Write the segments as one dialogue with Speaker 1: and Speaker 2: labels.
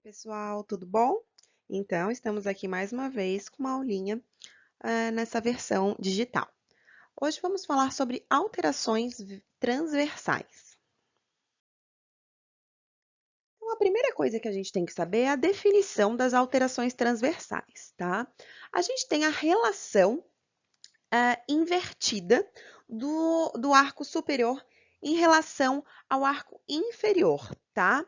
Speaker 1: Pessoal, tudo bom? Então, estamos aqui mais uma vez com uma aulinha nessa versão digital. Hoje vamos falar sobre alterações transversais. Então, a primeira coisa que a gente tem que saber é a definição das alterações transversais, tá? A gente tem a relação invertida do arco superior em relação ao arco inferior, tá?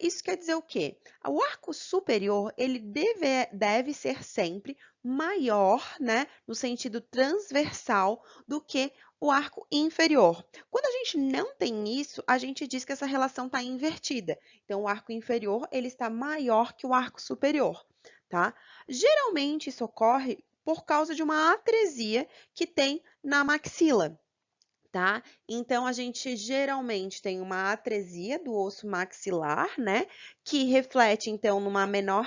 Speaker 1: Isso quer dizer o quê? O arco superior, ele deve ser sempre maior, né, no sentido transversal, do que o arco inferior. Quando a gente não tem isso, a gente diz que essa relação está invertida. Então, o arco inferior, ele está maior que o arco superior, tá? Geralmente, isso ocorre por causa de uma atresia que tem na maxila, tá? Então, a gente geralmente tem uma atresia do osso maxilar, né? Que reflete, então, numa menor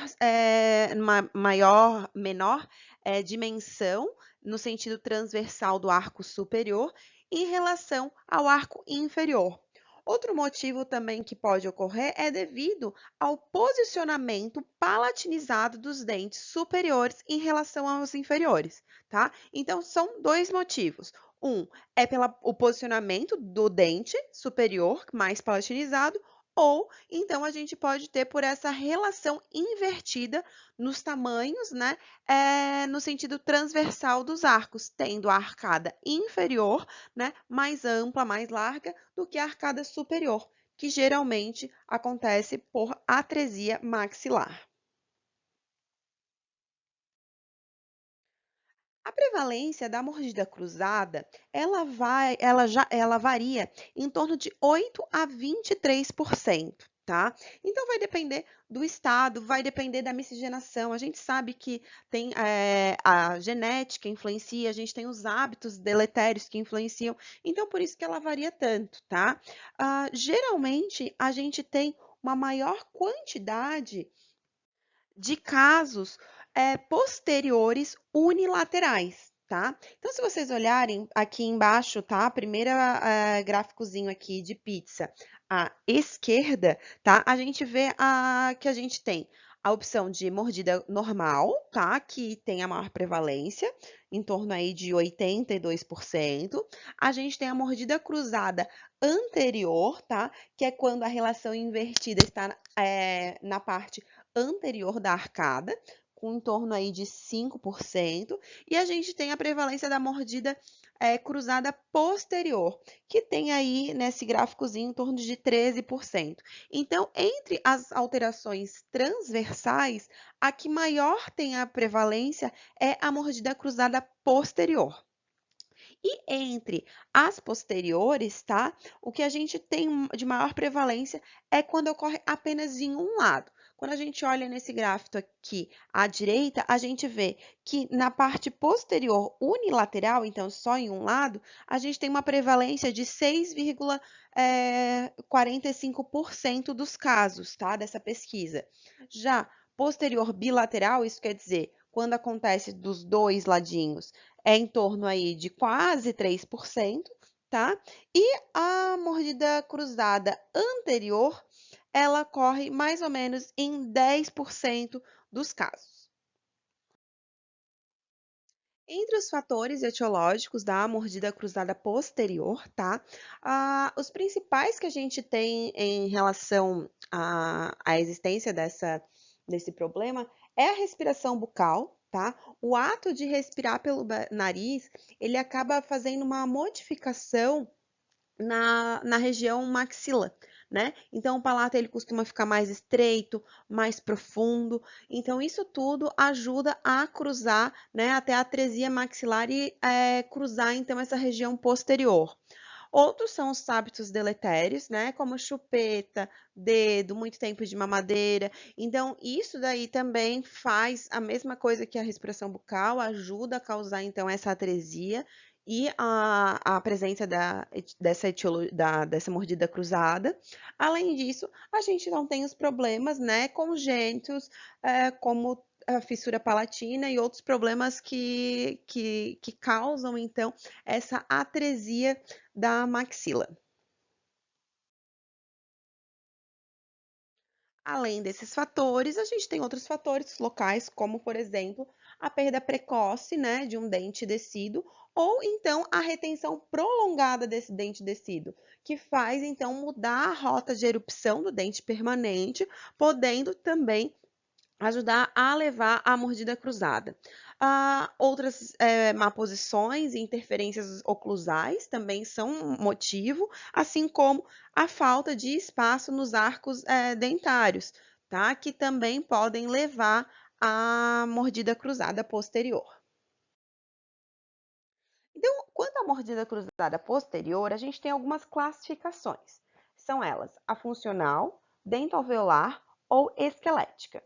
Speaker 1: dimensão, no sentido transversal do arco superior, em relação ao arco inferior. Outro motivo também que pode ocorrer é devido ao posicionamento palatinizado dos dentes superiores em relação aos inferiores, tá? Então, são dois motivos. Um é pelo posicionamento do dente superior, mais palatinizado, ou então a gente pode ter por essa relação invertida nos tamanhos, né? No sentido transversal dos arcos, tendo a arcada inferior, né, mais ampla, mais larga do que a arcada superior, que geralmente acontece por atresia maxilar. A prevalência da mordida cruzada, ela varia em torno de 8 a 23%, tá? Então vai depender do estado, vai depender da miscigenação. A gente sabe que tem a genética influencia, a gente tem os hábitos deletérios que influenciam, então por isso que ela varia tanto, tá? Geralmente a gente tem uma maior quantidade de casos posteriores unilaterais, tá? Então, se vocês olharem aqui embaixo, tá? A primeira gráficozinho aqui de pizza à esquerda, tá? A gente vê que a gente tem a opção de mordida normal, tá? Que tem a maior prevalência, em torno aí de 82%. A gente tem a mordida cruzada anterior, tá? Que é quando a relação invertida está na parte anterior da arcada, com em torno aí de 5%, e a gente tem a prevalência da mordida cruzada posterior, que tem aí nesse gráficozinho em torno de 13%. Então, entre as alterações transversais, a que maior tem a prevalência é a mordida cruzada posterior. E entre as posteriores, tá? O que a gente tem de maior prevalência é quando ocorre apenas em um lado. Quando a gente olha nesse gráfico aqui à direita, a gente vê que na parte posterior unilateral, então só em um lado, a gente tem uma prevalência de 6,45% dos casos, tá? Dessa pesquisa. Já posterior bilateral, isso quer dizer quando acontece dos dois ladinhos, é em torno aí de quase 3%, tá? E a mordida cruzada anterior, ela corre mais ou menos em 10% dos casos. Entre os fatores etiológicos da mordida cruzada posterior, tá? Os principais que a gente tem em relação à existência desse problema é a respiração bucal, tá? O ato de respirar pelo nariz, ele acaba fazendo uma modificação na região maxila, né? Então, o palato ele costuma ficar mais estreito, mais profundo. Então, isso tudo ajuda a cruzar, né, até a atresia maxilar e cruzar, então, essa região posterior. Outros são os hábitos deletérios, né? Como chupeta, dedo, muito tempo de mamadeira. Então, isso daí também faz a mesma coisa que a respiração bucal, ajuda a causar, então, essa atresia e a presença dessa mordida cruzada. Além disso, a gente não tem os problemas, né, congênitos, como a fissura palatina e outros problemas que causam, então, essa atresia da maxila. Além desses fatores, a gente tem outros fatores locais, como, por exemplo, a perda precoce, né, de um dente descido, ou então a retenção prolongada desse dente descido, que faz então mudar a rota de erupção do dente permanente, podendo também ajudar a levar a mordida cruzada. Outras maposições e interferências oclusais também são um motivo, assim como a falta de espaço nos arcos dentários, tá? Que também podem levar à mordida cruzada posterior. Então, quanto à mordida cruzada posterior, a gente tem algumas classificações. São elas a funcional, dentoalveolar ou esquelética.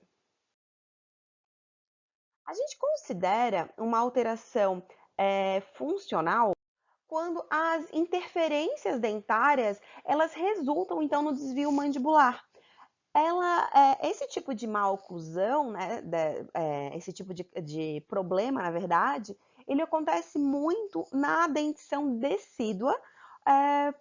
Speaker 1: A gente considera uma alteração funcional quando as interferências dentárias elas resultam então no desvio mandibular. Esse tipo de maloclusão, né, esse tipo de problema, na verdade, ele acontece muito na dentição decídua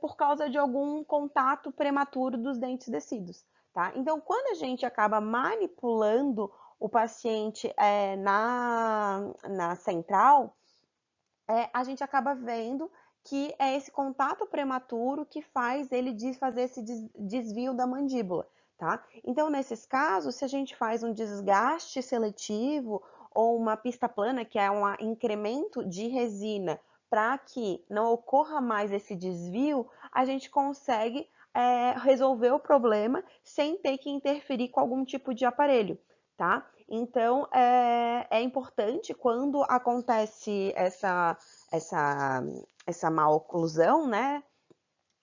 Speaker 1: por causa de algum contato prematuro dos dentes decíduos, tá? Então, quando a gente acaba manipulando o paciente na central, a gente acaba vendo que é esse contato prematuro que faz ele fazer esse desvio da mandíbula, tá? Então, nesses casos, se a gente faz um desgaste seletivo ou uma pista plana, que é um incremento de resina, para que não ocorra mais esse desvio, a gente consegue resolver o problema sem ter que interferir com algum tipo de aparelho, tá? Então, é importante quando acontece essa maloclusão, né?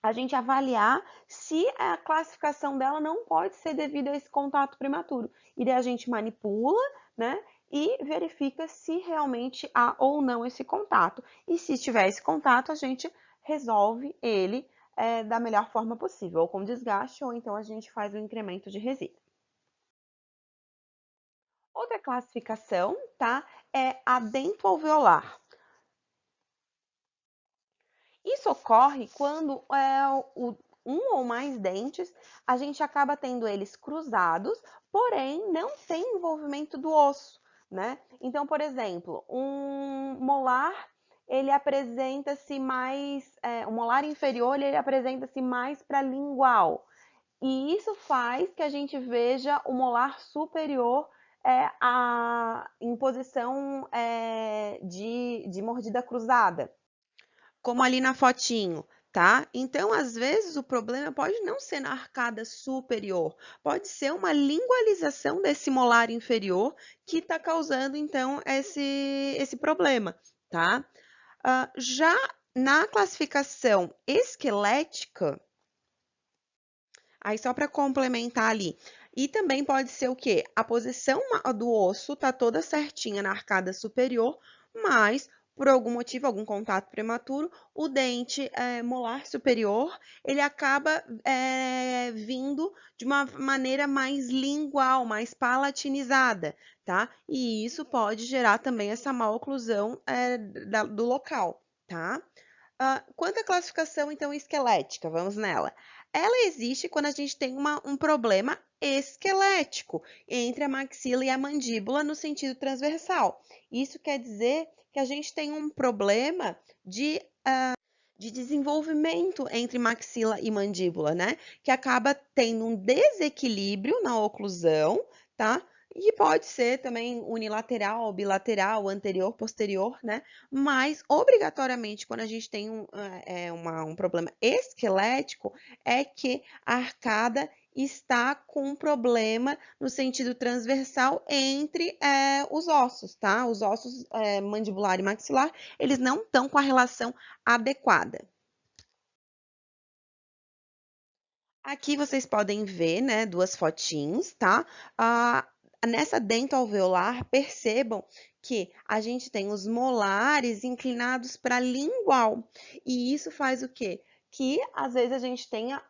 Speaker 1: A gente avaliar se a classificação dela não pode ser devido a esse contato prematuro. E daí a gente manipula, né? E verifica se realmente há ou não esse contato. E se tiver esse contato, a gente resolve ele da melhor forma possível, ou com desgaste, ou então a gente faz o incremento de resina. Outra classificação, tá? É a dentoalveolar. Isso ocorre quando um ou mais dentes, a gente acaba tendo eles cruzados, porém não tem envolvimento do osso, né? Então, por exemplo, um molar, ele apresenta-se mais, o molar inferior, ele apresenta-se mais para lingual. E isso faz que a gente veja o molar superior em posição de mordida cruzada, como ali na fotinho, tá? Então, às vezes, o problema pode não ser na arcada superior, pode ser uma lingualização desse molar inferior que está causando, então, esse problema, tá? Já na classificação esquelética, aí só para complementar ali, e também pode ser o quê? A posição do osso tá toda certinha na arcada superior, mas por algum motivo, algum contato prematuro, o dente molar superior, ele acaba vindo de uma maneira mais lingual, mais palatinizada, tá? E isso pode gerar também essa maloclusão do local, tá? Quanto à classificação, então, esquelética, vamos nela. Ela existe quando a gente tem um problema esquelético entre a maxila e a mandíbula no sentido transversal. Isso quer dizer que a gente tem um problema de desenvolvimento entre maxila e mandíbula, né? Que acaba tendo um desequilíbrio na oclusão, tá? E pode ser também unilateral, bilateral, anterior, posterior, né? Mas, obrigatoriamente, quando a gente tem um problema esquelético, é que a arcada está com um problema no sentido transversal entre os ossos, tá? Os ossos mandibular e maxilar, eles não estão com a relação adequada. Aqui vocês podem ver, né, duas fotinhos, tá? Nessa dentoalveolar, percebam que a gente tem os molares inclinados para lingual. E isso faz o quê? Que às vezes a gente tenha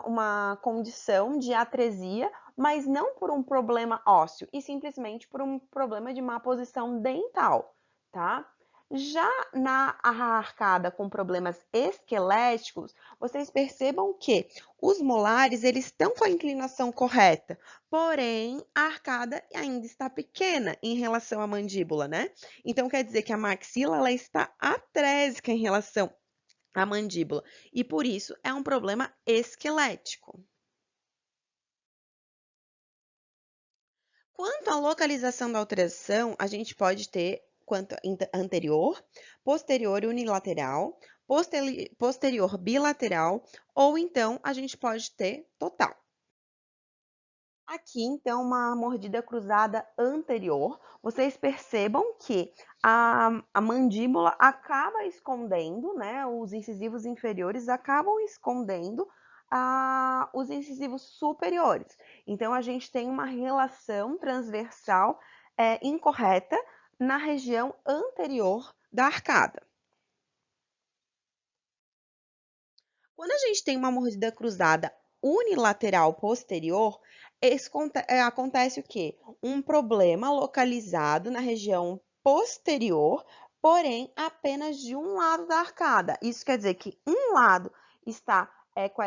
Speaker 1: uma condição de atresia, mas não por um problema ósseo, e simplesmente por um problema de má posição dental, tá? Já na arcada com problemas esqueléticos, vocês percebam que os molares eles estão com a inclinação correta, porém a arcada ainda está pequena em relação à mandíbula, né? Então quer dizer que a maxila ela está atrésica em relação à mandíbula e por isso é um problema esquelético. Quanto à localização da alteração, a gente pode ter quanto anterior, posterior unilateral, posterior bilateral, ou então a gente pode ter total. Aqui, então, uma mordida cruzada anterior. Vocês percebam que a mandíbula acaba escondendo, né? Os incisivos inferiores acabam escondendo os incisivos superiores. Então, a gente tem uma relação transversal incorreta na região anterior da arcada. Quando a gente tem uma mordida cruzada unilateral posterior, acontece o quê? Um problema localizado na região posterior, porém apenas de um lado da arcada. Isso quer dizer que um lado está com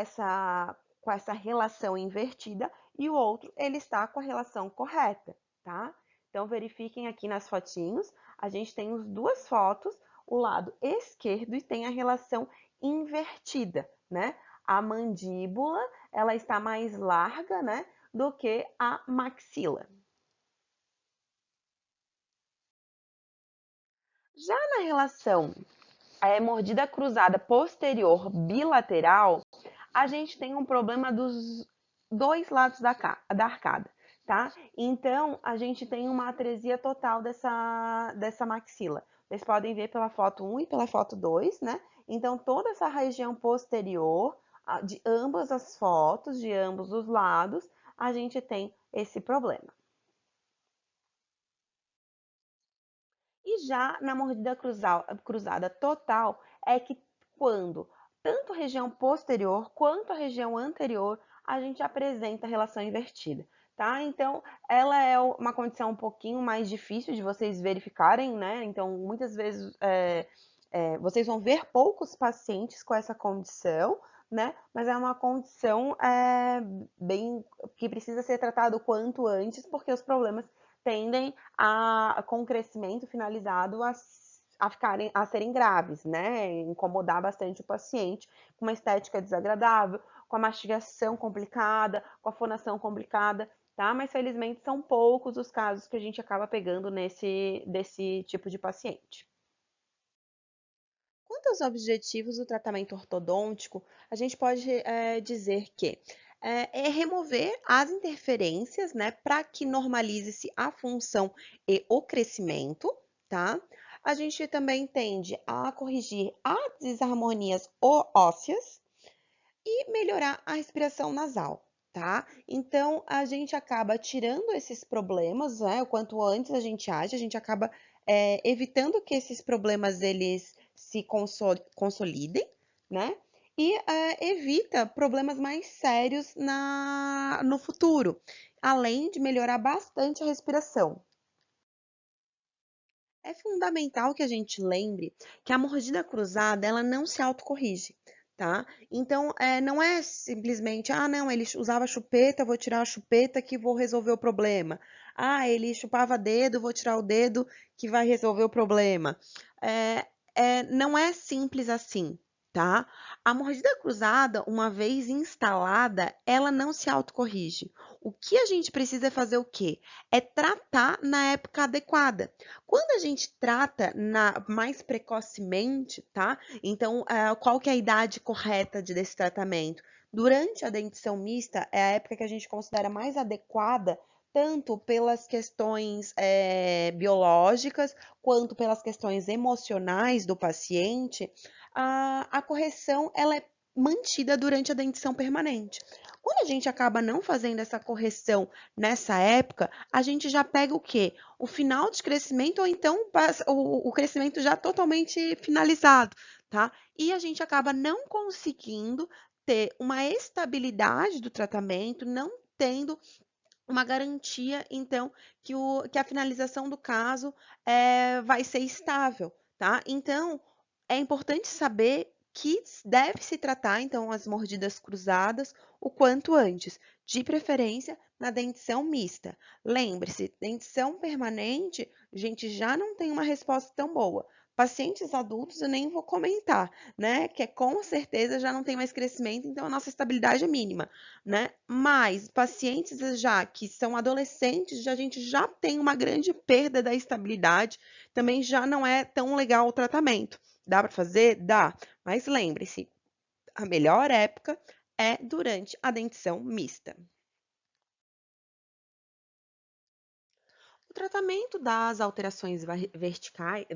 Speaker 1: essa relação invertida e o outro ele está com a relação correta, tá? Então verifiquem aqui nas fotinhos, a gente tem as duas fotos, o lado esquerdo e tem a relação invertida, né? A mandíbula, ela está mais larga, né, do que a maxila. Já na relação mordida cruzada posterior bilateral, a gente tem um problema dos dois lados da arcada, tá? Então, a gente tem uma atresia total dessa maxila. Vocês podem ver pela foto 1 e pela foto 2, né? Então, toda essa região posterior, de ambas as fotos, de ambos os lados, a gente tem esse problema. E já na mordida cruzada total, é que quando tanto a região posterior quanto a região anterior, a gente apresenta relação invertida, tá? Então, ela é uma condição um pouquinho mais difícil de vocês verificarem, né? Então, muitas vezes vocês vão ver poucos pacientes com essa condição, né? Mas é uma condição bem que precisa ser tratado o quanto antes, porque os problemas tendem com o crescimento finalizado a serem graves, né? Incomodar bastante o paciente, com uma estética desagradável, com a mastigação complicada, com a fonação complicada, tá? Mas felizmente são poucos os casos que a gente acaba pegando desse tipo de paciente. Quanto aos objetivos do tratamento ortodôntico, a gente pode dizer que remover as interferências, né, para que normalize-se a função e o crescimento, tá? A gente também tende a corrigir as desarmonias ósseas e melhorar a respiração nasal, tá? Então, a gente acaba tirando esses problemas, né? O quanto antes a gente age, a gente acaba evitando que esses problemas eles se consolidem, né? E evita problemas mais sérios no futuro, além de melhorar bastante a respiração. É fundamental que a gente lembre que a mordida cruzada, ela não se autocorrige, tá? Então, não é simplesmente, não, ele usava chupeta, vou tirar a chupeta que vou resolver o problema. Ah, ele chupava dedo, vou tirar o dedo que vai resolver o problema. Não é simples assim, tá? A mordida cruzada, uma vez instalada, ela não se autocorrige. O que a gente precisa fazer o quê? É tratar na época adequada. Quando a gente trata mais precocemente, tá? Então, qual que é a idade correta desse tratamento? Durante a dentição mista é a época que a gente considera mais adequada, tanto pelas questões biológicas quanto pelas questões emocionais do paciente. A correção ela é mantida durante a dentição permanente. Quando a gente acaba não fazendo essa correção nessa época, a gente já pega o quê? O final de crescimento ou então o crescimento já totalmente finalizado, tá? E a gente acaba não conseguindo ter uma estabilidade do tratamento, não tendo uma garantia, então, que a finalização do caso vai ser estável. tá? Então, é importante saber que deve se tratar, então, as mordidas cruzadas o quanto antes, de preferência na dentição mista. Lembre-se, dentição permanente, a gente já não tem uma resposta tão boa. Pacientes adultos eu nem vou comentar, né? Que com certeza já não tem mais crescimento, então a nossa estabilidade é mínima, né? Mas pacientes já que são adolescentes, a gente já tem uma grande perda da estabilidade, também já não é tão legal o tratamento. Dá para fazer? Dá. Mas lembre-se, a melhor época é durante a dentição mista. O tratamento das alterações verticais,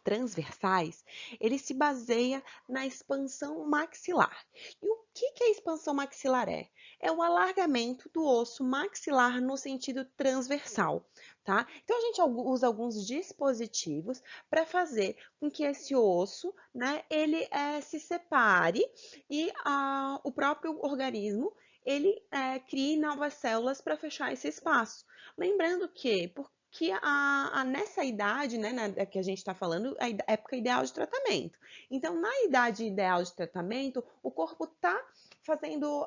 Speaker 1: transversais, ele se baseia na expansão maxilar. E o que a expansão maxilar é? É o alargamento do osso maxilar no sentido transversal, tá? Então, a gente usa alguns dispositivos para fazer com que esse osso, né, ele se separe e o próprio organismo, ele crie novas células para fechar esse espaço. Lembrando que, porque nessa idade, né, que a gente está falando, é a época ideal de tratamento. Então, na idade ideal de tratamento, o corpo está fazendo,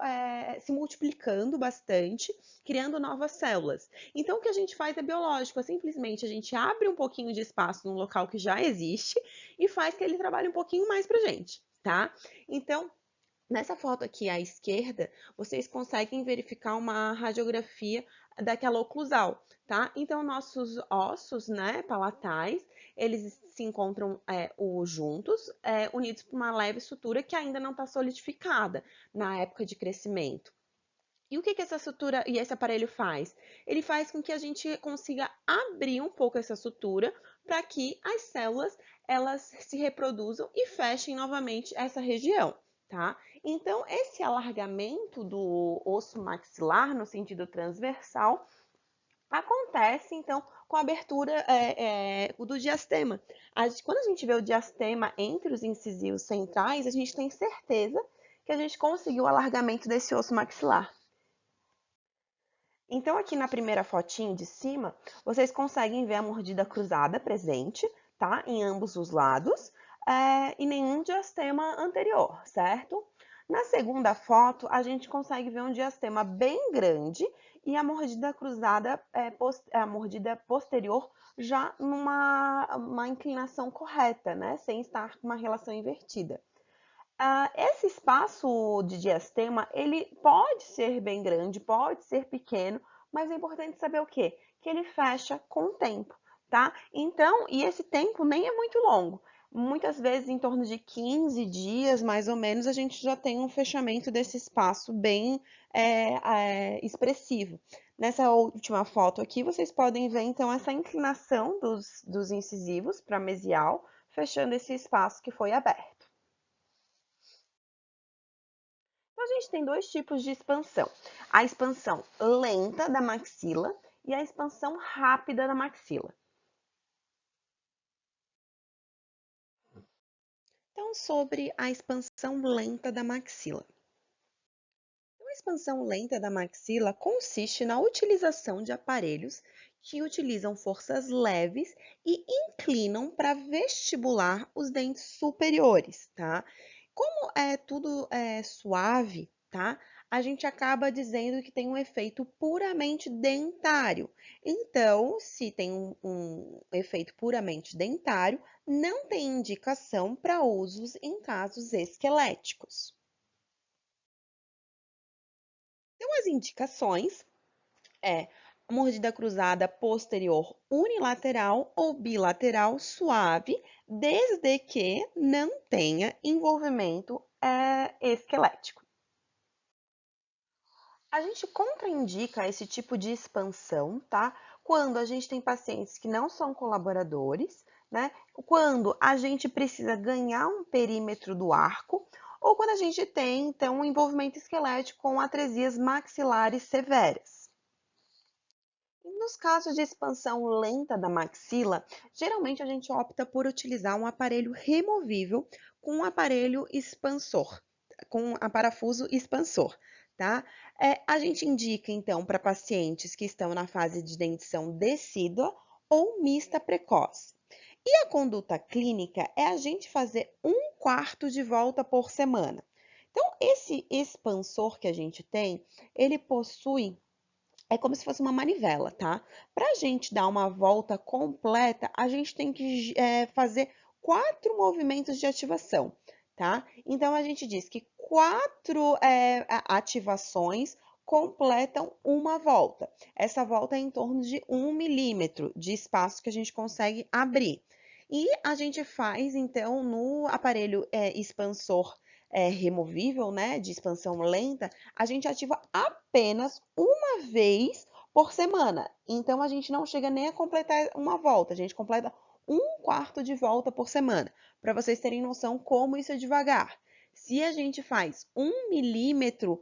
Speaker 1: se multiplicando bastante, criando novas células. Então, o que a gente faz é biológico, é simplesmente a gente abre um pouquinho de espaço num local que já existe e faz que ele trabalhe um pouquinho mais pra gente, tá? Então, nessa foto aqui à esquerda, vocês conseguem verificar uma radiografia daquela oclusal, tá? Então, nossos ossos, né, palatais, eles se encontram juntos, unidos por uma leve sutura que ainda não está solidificada na época de crescimento. E o que essa sutura e esse aparelho faz? Ele faz com que a gente consiga abrir um pouco essa sutura para que as células elas se reproduzam e fechem novamente essa região, tá? Então, esse alargamento do osso maxilar no sentido transversal acontece, então, com a abertura do diastema. Quando a gente vê o diastema entre os incisivos centrais, a gente tem certeza que a gente conseguiu o alargamento desse osso maxilar. Então, aqui na primeira fotinho de cima, vocês conseguem ver a mordida cruzada presente, tá? Em ambos os lados, e nenhum diastema anterior, certo? Na segunda foto, a gente consegue ver um diastema bem grande e a mordida cruzada, a mordida posterior, já numa inclinação correta, né? Sem estar com uma relação invertida. Esse espaço de diastema, ele pode ser bem grande, pode ser pequeno, mas é importante saber o quê? Que ele fecha com o tempo, tá? Então, e esse tempo nem é muito longo. Muitas vezes, em torno de 15 dias, mais ou menos, a gente já tem um fechamento desse espaço bem expressivo. Nessa última foto aqui, vocês podem ver, então, essa inclinação dos incisivos para mesial, fechando esse espaço que foi aberto. Então, a gente tem dois tipos de expansão: a expansão lenta da maxila e a expansão rápida da maxila. Então, sobre a expansão lenta da maxila. A expansão lenta da maxila consiste na utilização de aparelhos que utilizam forças leves e inclinam para vestibular os dentes superiores, tá? Como é tudo suave, tá? A gente acaba dizendo que tem um efeito puramente dentário. Então, se tem um efeito puramente dentário, não tem indicação para usos em casos esqueléticos. Então, as indicações mordida cruzada posterior unilateral ou bilateral suave, desde que não tenha envolvimento esquelético. A gente contraindica esse tipo de expansão, tá? Quando a gente tem pacientes que não são colaboradores, né? Quando a gente precisa ganhar um perímetro do arco, ou quando a gente tem, então, um envolvimento esquelético com atresias maxilares severas. Nos casos de expansão lenta da maxila, geralmente a gente opta por utilizar um aparelho removível com um aparelho expansor, com a parafuso expansor, tá? A gente indica, então, para pacientes que estão na fase de dentição decídua ou mista precoce. E a conduta clínica é a gente fazer 1/4 de volta por semana. Então, esse expansor que a gente tem, ele possui, é como se fosse uma manivela, tá? Para a gente dar uma volta completa, a gente tem que fazer 4 movimentos de ativação, tá? Então, a gente diz que 4 ativações completam uma volta. Essa volta é em torno de 1 milímetro de espaço que a gente consegue abrir. E a gente faz, então, no aparelho expansor removível, né, de expansão lenta, a gente ativa apenas uma vez por semana. Então, a gente não chega nem a completar uma volta, a gente completa 1/4 de volta por semana, para vocês terem noção como isso é devagar. Se a gente faz 1 milímetro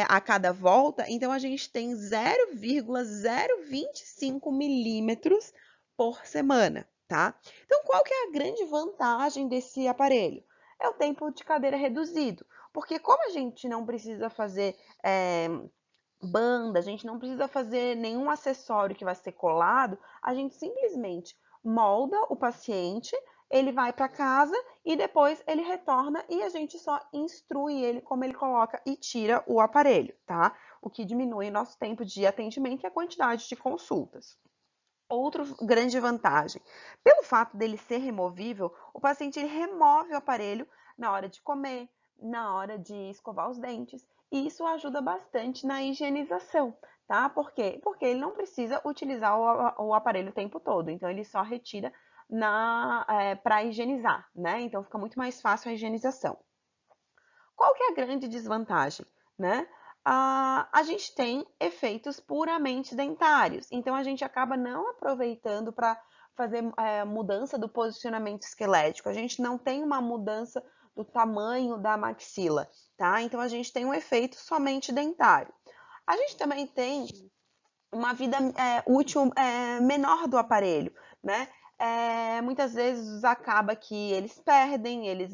Speaker 1: a cada volta, então a gente tem 0,025 milímetros por semana, tá? Então, qual que é a grande vantagem desse aparelho? É o tempo de cadeira reduzido, porque como a gente não precisa fazer banda, a gente não precisa fazer nenhum acessório que vai ser colado, a gente simplesmente molda o paciente, ele vai para casa e depois ele retorna e a gente só instrui ele como ele coloca e tira o aparelho, tá? O que diminui nosso tempo de atendimento e a quantidade de consultas. Outra grande vantagem, pelo fato dele ser removível, o paciente ele remove o aparelho na hora de comer, na hora de escovar os dentes, e isso ajuda bastante na higienização, tá? Por quê? Porque ele não precisa utilizar o aparelho o tempo todo, então ele só retira para higienizar, né? Então fica muito mais fácil a higienização. Qual que é a grande desvantagem, né? A gente tem efeitos puramente dentários, então a gente acaba não aproveitando para fazer mudança do posicionamento esquelético, a gente não tem uma mudança do tamanho da maxila, tá? Então a gente tem um efeito somente dentário. A gente também tem uma vida útil menor do aparelho, né? Muitas vezes acaba que eles perdem, eles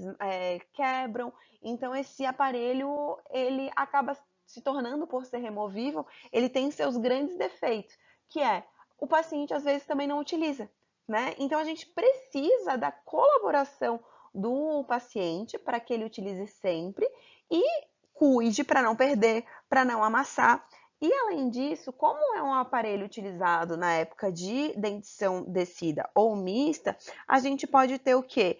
Speaker 1: quebram, então esse aparelho ele acaba se tornando, por ser removível, ele tem seus grandes defeitos, que é o paciente às vezes também não utiliza, né? Então a gente precisa da colaboração do paciente para que ele utilize sempre e cuide para não perder, para não amassar. E além disso, como é um aparelho utilizado na época de dentição descida ou mista, a gente pode ter o quê?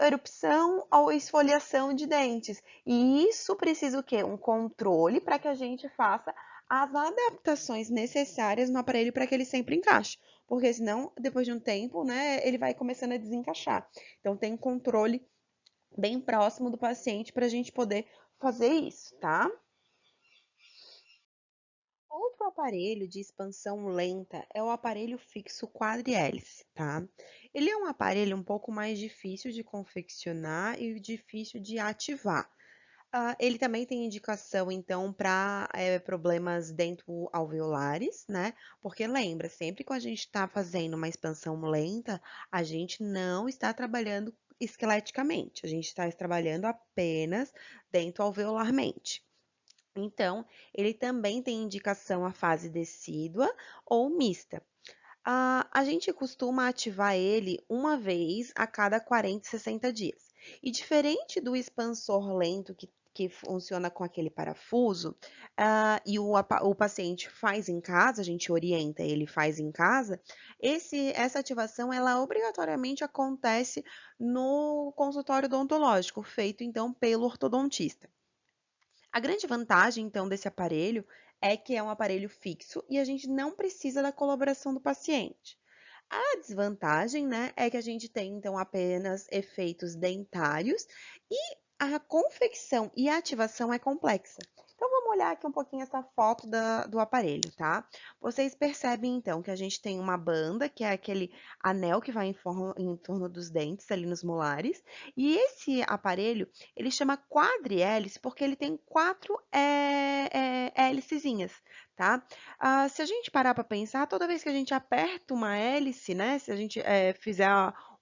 Speaker 1: Erupção ou esfoliação de dentes. E isso precisa o quê? Um controle para que a gente faça as adaptações necessárias no aparelho para que ele sempre encaixe. Porque senão, depois de um tempo, né, ele vai começando a desencaixar. Então tem um controle bem próximo do paciente para a gente poder fazer isso, tá? Outro aparelho de expansão lenta é o aparelho fixo quadrihélice, tá? Ele é um aparelho um pouco mais difícil de confeccionar e difícil de ativar. Ele também tem indicação, então, para problemas dento-alveolares, né? Porque lembra, sempre que a gente está fazendo uma expansão lenta, a gente não está trabalhando esqueleticamente, a gente está trabalhando apenas dento-alveolarmente. Então, ele também tem indicação à fase decídua ou mista. A gente costuma ativar ele uma vez a cada 40, 60 dias. E diferente do expansor lento que funciona com aquele parafuso, e o paciente faz em casa, a gente orienta ele faz em casa, essa ativação ela obrigatoriamente acontece no consultório odontológico, feito então pelo ortodontista. A grande vantagem, então, desse aparelho é que é um aparelho fixo e a gente não precisa da colaboração do paciente. A desvantagem, né, é que a gente tem, então, apenas efeitos dentários e a confecção e a ativação é complexa. Então, vamos olhar aqui um pouquinho essa foto do aparelho, tá? Vocês percebem, então, que a gente tem uma banda, que é aquele anel que vai em torno dos dentes, ali nos molares, e esse aparelho, ele chama quadrihélice porque ele tem 4 hélicezinhas, tá? Se a gente parar para pensar, toda vez que a gente aperta uma hélice, né? Se a gente fizer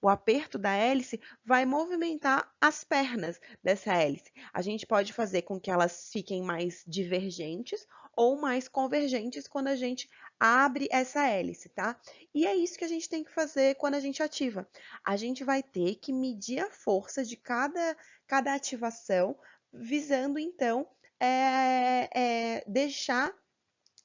Speaker 1: o aperto da hélice, vai movimentar as pernas dessa hélice. A gente pode fazer com que elas fiquem mais divergentes ou mais convergentes quando a gente abre essa hélice, tá? E é isso que a gente tem que fazer quando a gente ativa. A gente vai ter que medir a força de cada ativação, visando então deixar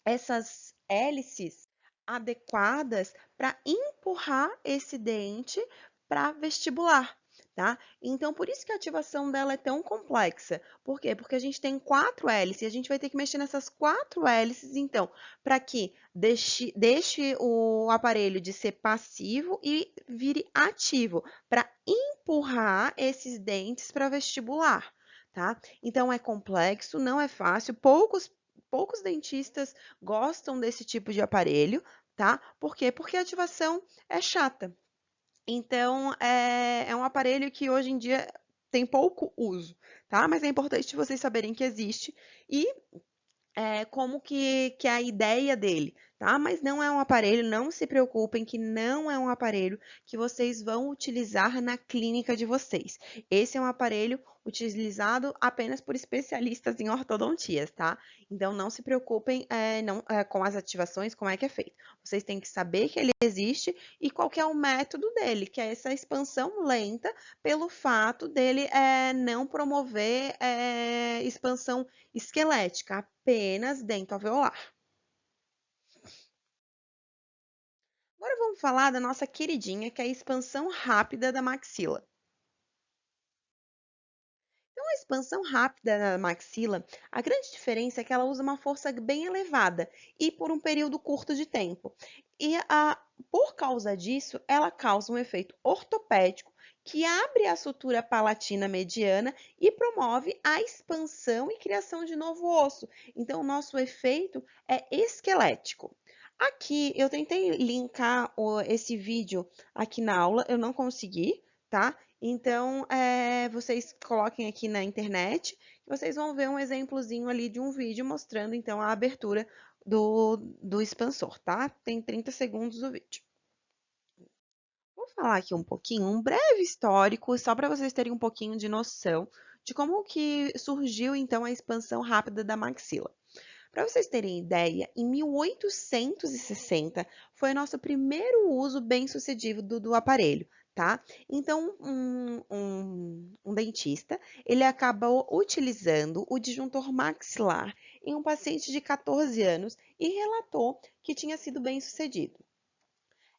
Speaker 1: essas hélices adequadas para empurrar esse dente para vestibular, tá? Então, por isso que a ativação dela é tão complexa. Por quê? Porque a gente tem 4 hélices e a gente vai ter que mexer nessas 4 hélices, então, para que deixe o aparelho de ser passivo e vire ativo, para empurrar esses dentes para vestibular, tá? Então, é complexo, não é fácil, poucos dentistas gostam desse tipo de aparelho, tá? Por quê? Porque a ativação é chata. Então, é um aparelho que hoje em dia tem pouco uso, tá? Mas é importante vocês saberem que existe e como que é a ideia dele, tá? Mas não é um aparelho, não se preocupem que não é um aparelho que vocês vão utilizar na clínica de vocês. Esse é um aparelho utilizado apenas por especialistas em ortodontias, tá? Então não se preocupem com as ativações, como é que é feito. Vocês têm que saber que ele existe e qual que é o método dele, que é essa expansão lenta, pelo fato dele não promover expansão esquelética, apenas dento alveolar. Agora vamos falar da nossa queridinha, que é a expansão rápida da maxila. Então, a expansão rápida da maxila, a grande diferença é que ela usa uma força bem elevada e por um período curto de tempo. Por causa disso, ela causa um efeito ortopédico que abre a sutura palatina mediana e promove a expansão e criação de novo osso. Então, o nosso efeito é esquelético. Aqui, eu tentei linkar esse vídeo aqui na aula, eu não consegui, tá? Então, vocês coloquem aqui na internet, que vocês vão ver um exemplozinho ali de um vídeo mostrando, então, a abertura do expansor, tá? Tem 30 segundos o vídeo. Vou falar aqui um pouquinho, um breve histórico, só para vocês terem um pouquinho de noção de como que surgiu, então, a expansão rápida da maxila. Para vocês terem ideia, em 1860 foi nosso primeiro uso bem-sucedido do aparelho, tá? Então, um dentista, ele acabou utilizando o disjuntor maxilar em um paciente de 14 anos e relatou que tinha sido bem-sucedido.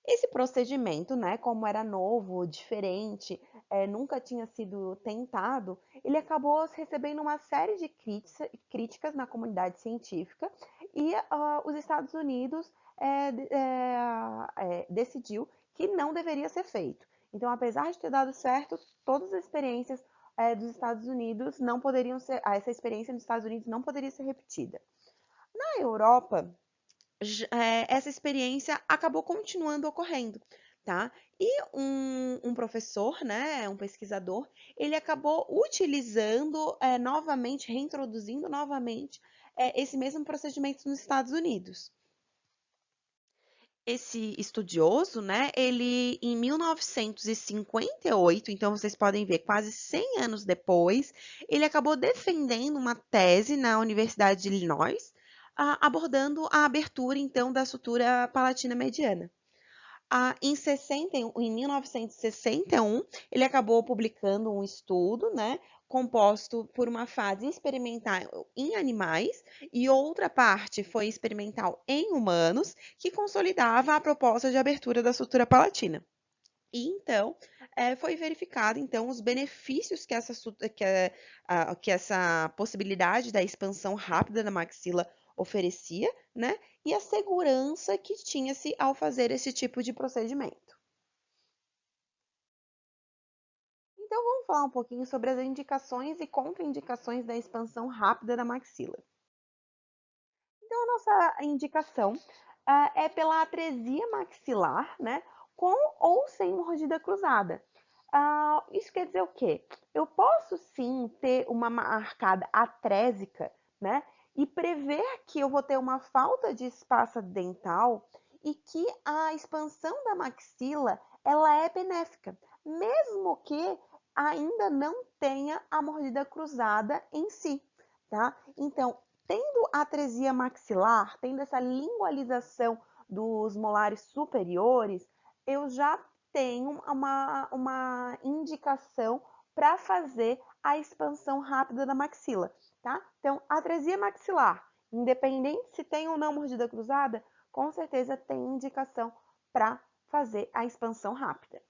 Speaker 1: Esse procedimento, né, como era novo, diferente, nunca tinha sido tentado, ele acabou recebendo uma série de críticas na comunidade científica e os Estados Unidos decidiu que não deveria ser feito. Então, apesar de ter dado certo, todas as experiências dos Estados Unidos não poderiam ser, essa experiência dos Estados Unidos não poderia ser repetida. Na Europa, essa experiência acabou continuando ocorrendo, tá? E um professor, né, um pesquisador, ele acabou utilizando novamente, reintroduzindo novamente esse mesmo procedimento nos Estados Unidos. Esse estudioso, né, ele em 1958, então vocês podem ver, quase 100 anos depois, ele acabou defendendo uma tese na Universidade de Illinois, abordando a abertura, então, da sutura palatina mediana. Em 1961, ele acabou publicando um estudo, né, composto por uma fase experimental em animais e outra parte foi experimental em humanos, que consolidava a proposta de abertura da sutura palatina. E então foi verificado então os benefícios que essa possibilidade da expansão rápida da maxila oferecia, né? E a segurança que tinha-se ao fazer esse tipo de procedimento. Então vamos falar um pouquinho sobre as indicações e contraindicações da expansão rápida da maxila. Então a nossa indicação é pela atresia maxilar, né? Com ou sem mordida cruzada. Isso quer dizer o quê? Eu posso sim ter uma arcada atrésica, né? E prever que eu vou ter uma falta de espaço dental e que a expansão da maxila ela é benéfica, mesmo que ainda não tenha a mordida cruzada em si, tá? Então, tendo atresia maxilar, tendo essa lingualização dos molares superiores, eu já tenho uma indicação para fazer a expansão rápida da maxila, tá? Então, atresia maxilar, independente se tem ou não mordida cruzada, com certeza tem indicação para fazer a expansão rápida.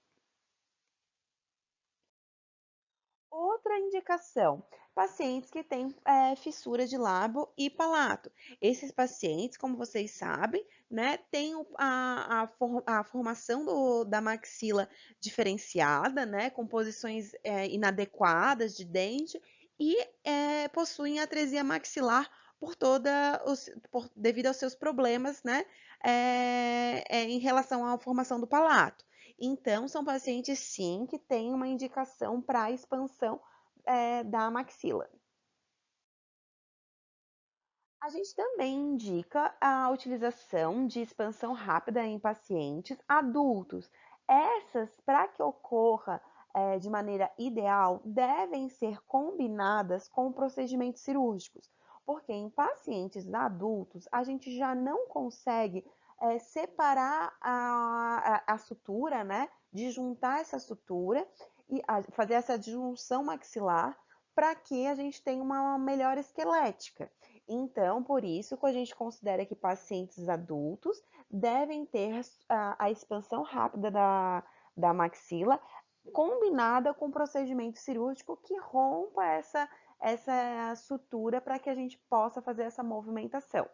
Speaker 1: Outra indicação, pacientes que têm fissura de lábio e palato. Esses pacientes, como vocês sabem, né, têm a formação da maxila diferenciada, né, com posições inadequadas de dente e possuem atresia maxilar devido aos seus problemas, né, em relação à formação do palato. Então, são pacientes, sim, que têm uma indicação para a expansão da maxila. A gente também indica a utilização de expansão rápida em pacientes adultos. Essas, para que ocorra de maneira ideal, devem ser combinadas com procedimentos cirúrgicos, porque em pacientes adultos a gente já não consegue separar a sutura, né? Disjuntar essa sutura e fazer essa disjunção maxilar para que a gente tenha uma melhora esquelética. Então, por isso que a gente considera que pacientes adultos devem ter a expansão rápida da maxila, combinada com procedimento cirúrgico que rompa essa sutura para que a gente possa fazer essa movimentação.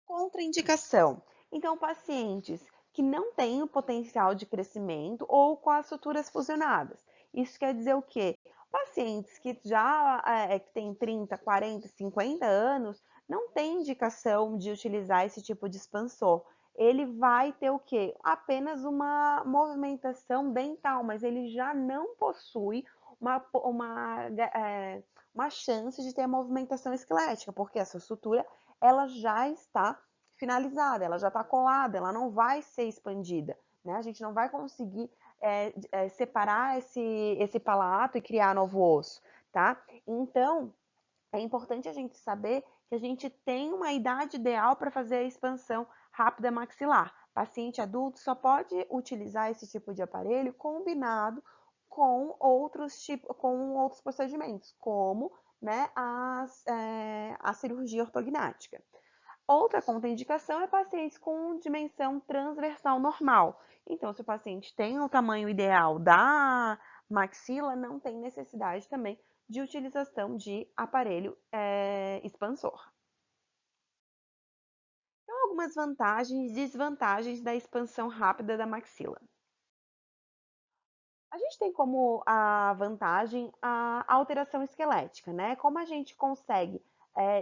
Speaker 1: Contraindicação. Então, pacientes que não têm o potencial de crescimento ou com as suturas fusionadas. Isso quer dizer o quê? Pacientes que já que têm 30, 40, 50 anos não têm indicação de utilizar esse tipo de expansor. Ele vai ter o quê? Apenas uma movimentação dental, mas ele já não possui uma chance de ter a movimentação esquelética, porque essa sutura ela já está finalizada, ela já está colada, ela não vai ser expandida, né? A gente não vai conseguir separar esse palato e criar novo osso, tá? Então, é importante a gente saber que a gente tem uma idade ideal para fazer a expansão rápida maxilar. Paciente adulto só pode utilizar esse tipo de aparelho combinado com outros procedimentos, como né, a cirurgia ortognática. Outra contraindicação é pacientes com dimensão transversal normal. Então, se o paciente tem o tamanho ideal da maxila, não tem necessidade também de utilização de aparelho expansor. Então, algumas vantagens e desvantagens da expansão rápida da maxila. A gente tem como a vantagem a alteração esquelética, né? Como a gente consegue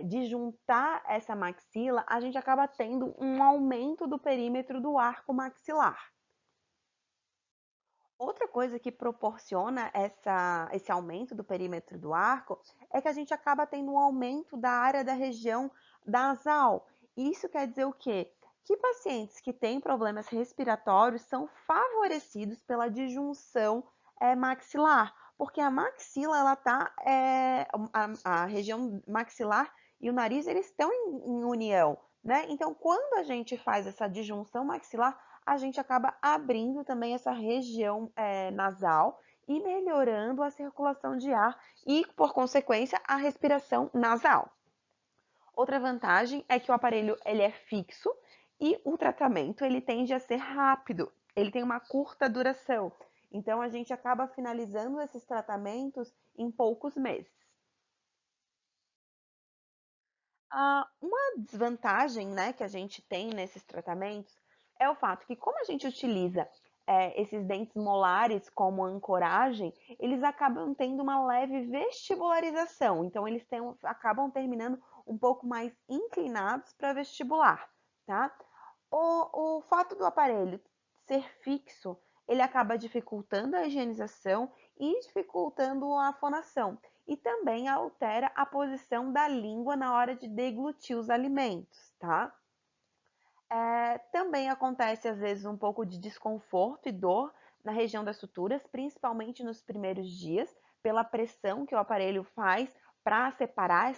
Speaker 1: disjuntar essa maxila, a gente acaba tendo um aumento do perímetro do arco maxilar. Outra coisa que proporciona esse aumento do perímetro do arco é que a gente acaba tendo um aumento da área da região nasal. Isso quer dizer o quê? Que pacientes que têm problemas respiratórios são favorecidos pela disjunção maxilar, porque a maxila, ela tá, a região maxilar e o nariz, eles estão em união, né? Então, quando a gente faz essa disjunção maxilar, a gente acaba abrindo também essa região nasal e melhorando a circulação de ar e, por consequência, a respiração nasal. Outra vantagem é que o aparelho ele é fixo e o tratamento ele tende a ser rápido, ele tem uma curta duração. Então, a gente acaba finalizando esses tratamentos em poucos meses. Uma desvantagem, né, que a gente tem nesses tratamentos é o fato que, como a gente utiliza esses dentes molares como ancoragem, eles acabam tendo uma leve vestibularização. Então, acabam terminando um pouco mais inclinados para vestibular, tá? O fato do aparelho ser fixo, ele acaba dificultando a higienização e dificultando a fonação. E também altera a posição da língua na hora de deglutir os alimentos, tá? Também acontece, às vezes, um pouco de desconforto e dor na região das suturas, principalmente nos primeiros dias, pela pressão que o aparelho faz para separar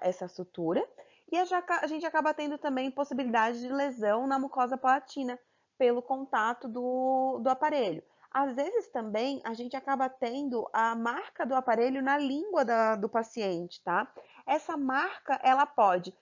Speaker 1: essa sutura. E a gente acaba tendo também possibilidade de lesão na mucosa palatina pelo contato do aparelho. Às vezes também a gente acaba tendo a marca do aparelho na língua do paciente, tá? Essa marca, ela pode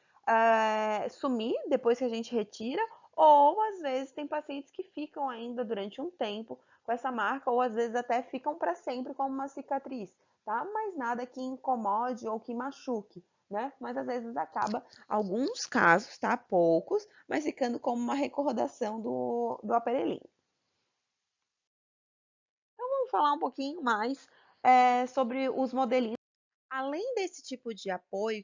Speaker 1: sumir depois que a gente retira, ou às vezes tem pacientes que ficam ainda durante um tempo com essa marca, ou às vezes até ficam para sempre como uma cicatriz, tá? Mas nada que incomode ou que machuque, né? Mas às vezes acaba, alguns casos, tá? Poucos, mas ficando como uma recordação do aparelhinho. Então vamos falar um pouquinho mais sobre os modelinhos. Além desse tipo de apoio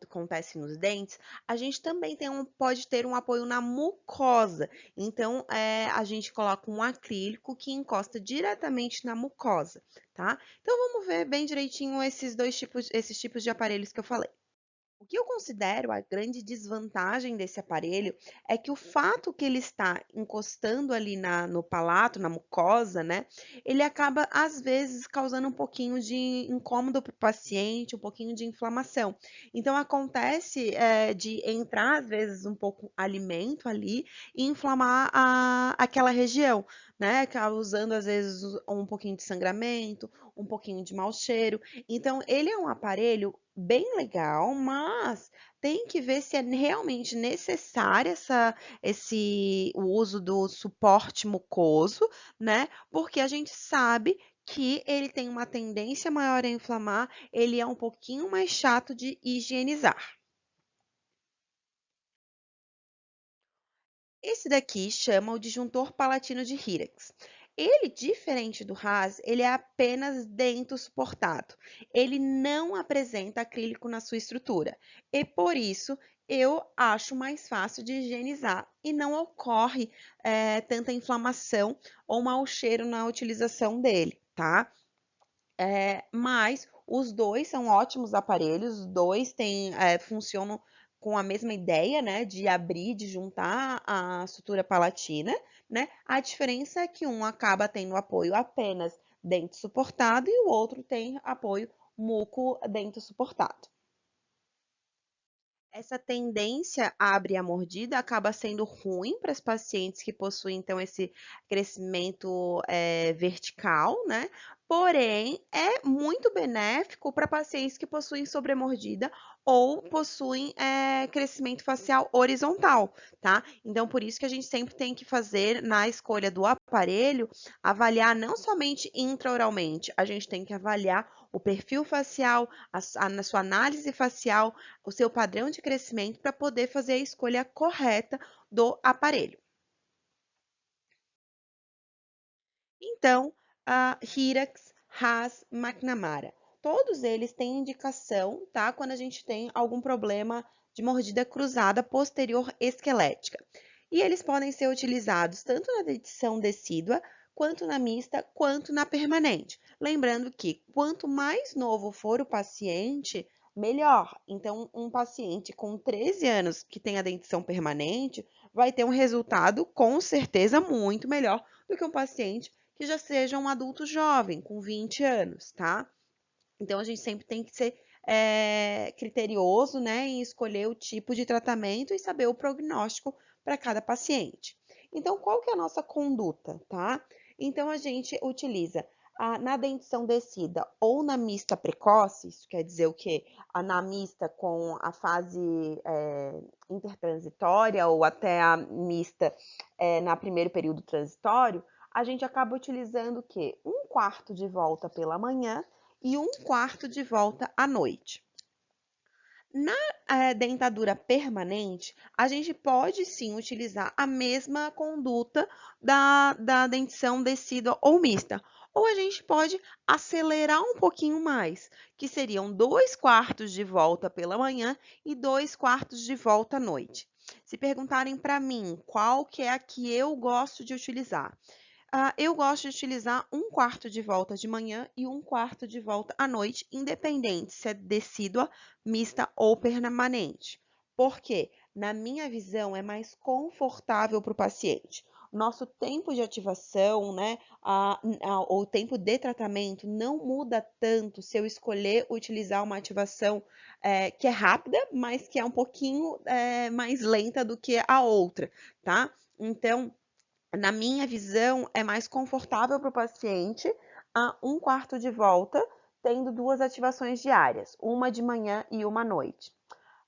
Speaker 1: acontece nos dentes, a gente também pode ter um apoio na mucosa. Então, a gente coloca um acrílico que encosta diretamente na mucosa, tá? Então, vamos ver bem direitinho esses tipos de aparelhos que eu falei. O que eu considero a grande desvantagem desse aparelho é que o fato que ele está encostando ali no palato, na mucosa, né, ele acaba às vezes causando um pouquinho de incômodo para o paciente, um pouquinho de inflamação. Então acontece de entrar às vezes um pouco alimento ali e inflamar aquela região, né, causando às vezes um pouquinho de sangramento, um pouquinho de mau cheiro. Então ele é um aparelho bem legal, mas tem que ver se é realmente necessário o uso do suporte mucoso, né? Porque a gente sabe que ele tem uma tendência maior a inflamar, ele é um pouquinho mais chato de higienizar. Esse daqui chama o disjuntor palatino de Hirax. Ele, diferente do RAS, ele é apenas dento suportado. Ele não apresenta acrílico na sua estrutura. E por isso eu acho mais fácil de higienizar e não ocorre tanta inflamação ou mau cheiro na utilização dele, tá? Mas os dois são ótimos aparelhos, os dois funcionam com a mesma ideia, né, de abrir, de juntar a sutura palatina, né? A diferença é que um acaba tendo apoio apenas dente suportado e o outro tem apoio muco dente suportado. Essa tendência a abrir a mordida acaba sendo ruim para os pacientes que possuem, então, esse crescimento vertical, né? Porém, é muito benéfico para pacientes que possuem sobremordida ou possuem crescimento facial horizontal, tá? Então, por isso que a gente sempre tem que fazer, na escolha do aparelho, avaliar não somente intraoralmente, a gente tem que avaliar o perfil facial, na sua análise facial, o seu padrão de crescimento para poder fazer a escolha correta do aparelho. Então, a Hirax, Haas, McNamara, todos eles têm indicação, tá? Quando a gente tem algum problema de mordida cruzada posterior esquelética. E eles podem ser utilizados tanto na dentição decídua, quanto na mista, quanto na permanente. Lembrando que quanto mais novo for o paciente, melhor. Então, um paciente com 13 anos que tem a dentição permanente vai ter um resultado com certeza muito melhor do que um paciente que já seja um adulto jovem, com 20 anos, tá? Então, a gente sempre tem que ser criterioso, né, em escolher o tipo de tratamento e saber o prognóstico para cada paciente. Então, qual que é a nossa conduta, tá? Então, a gente utiliza na dentição descida ou na mista precoce, isso quer dizer o quê? Na mista com a fase intertransitória ou até a mista na primeiro período transitório, a gente acaba utilizando o quê? Um quarto de volta pela manhã e um quarto de volta à noite. Na dentadura permanente, a gente pode sim utilizar a mesma conduta da dentição decida ou mista. Ou a gente pode acelerar um pouquinho mais, que seriam 2 quartos de volta pela manhã e 2 quartos de volta à noite. Se perguntarem para mim qual que é a que eu gosto de utilizar, eu gosto de utilizar um quarto de volta de manhã e um quarto de volta à noite, independente se é decídua, mista ou permanente. Por quê? Na minha visão, é mais confortável para o paciente. nosso tempo de ativação, né, o tempo de tratamento não muda tanto se eu escolher utilizar uma ativação que é rápida, mas que é um pouquinho mais lenta do que a outra, tá? Então, na minha visão, é mais confortável para o paciente a um quarto de volta, tendo duas ativações diárias, uma de manhã e uma à noite.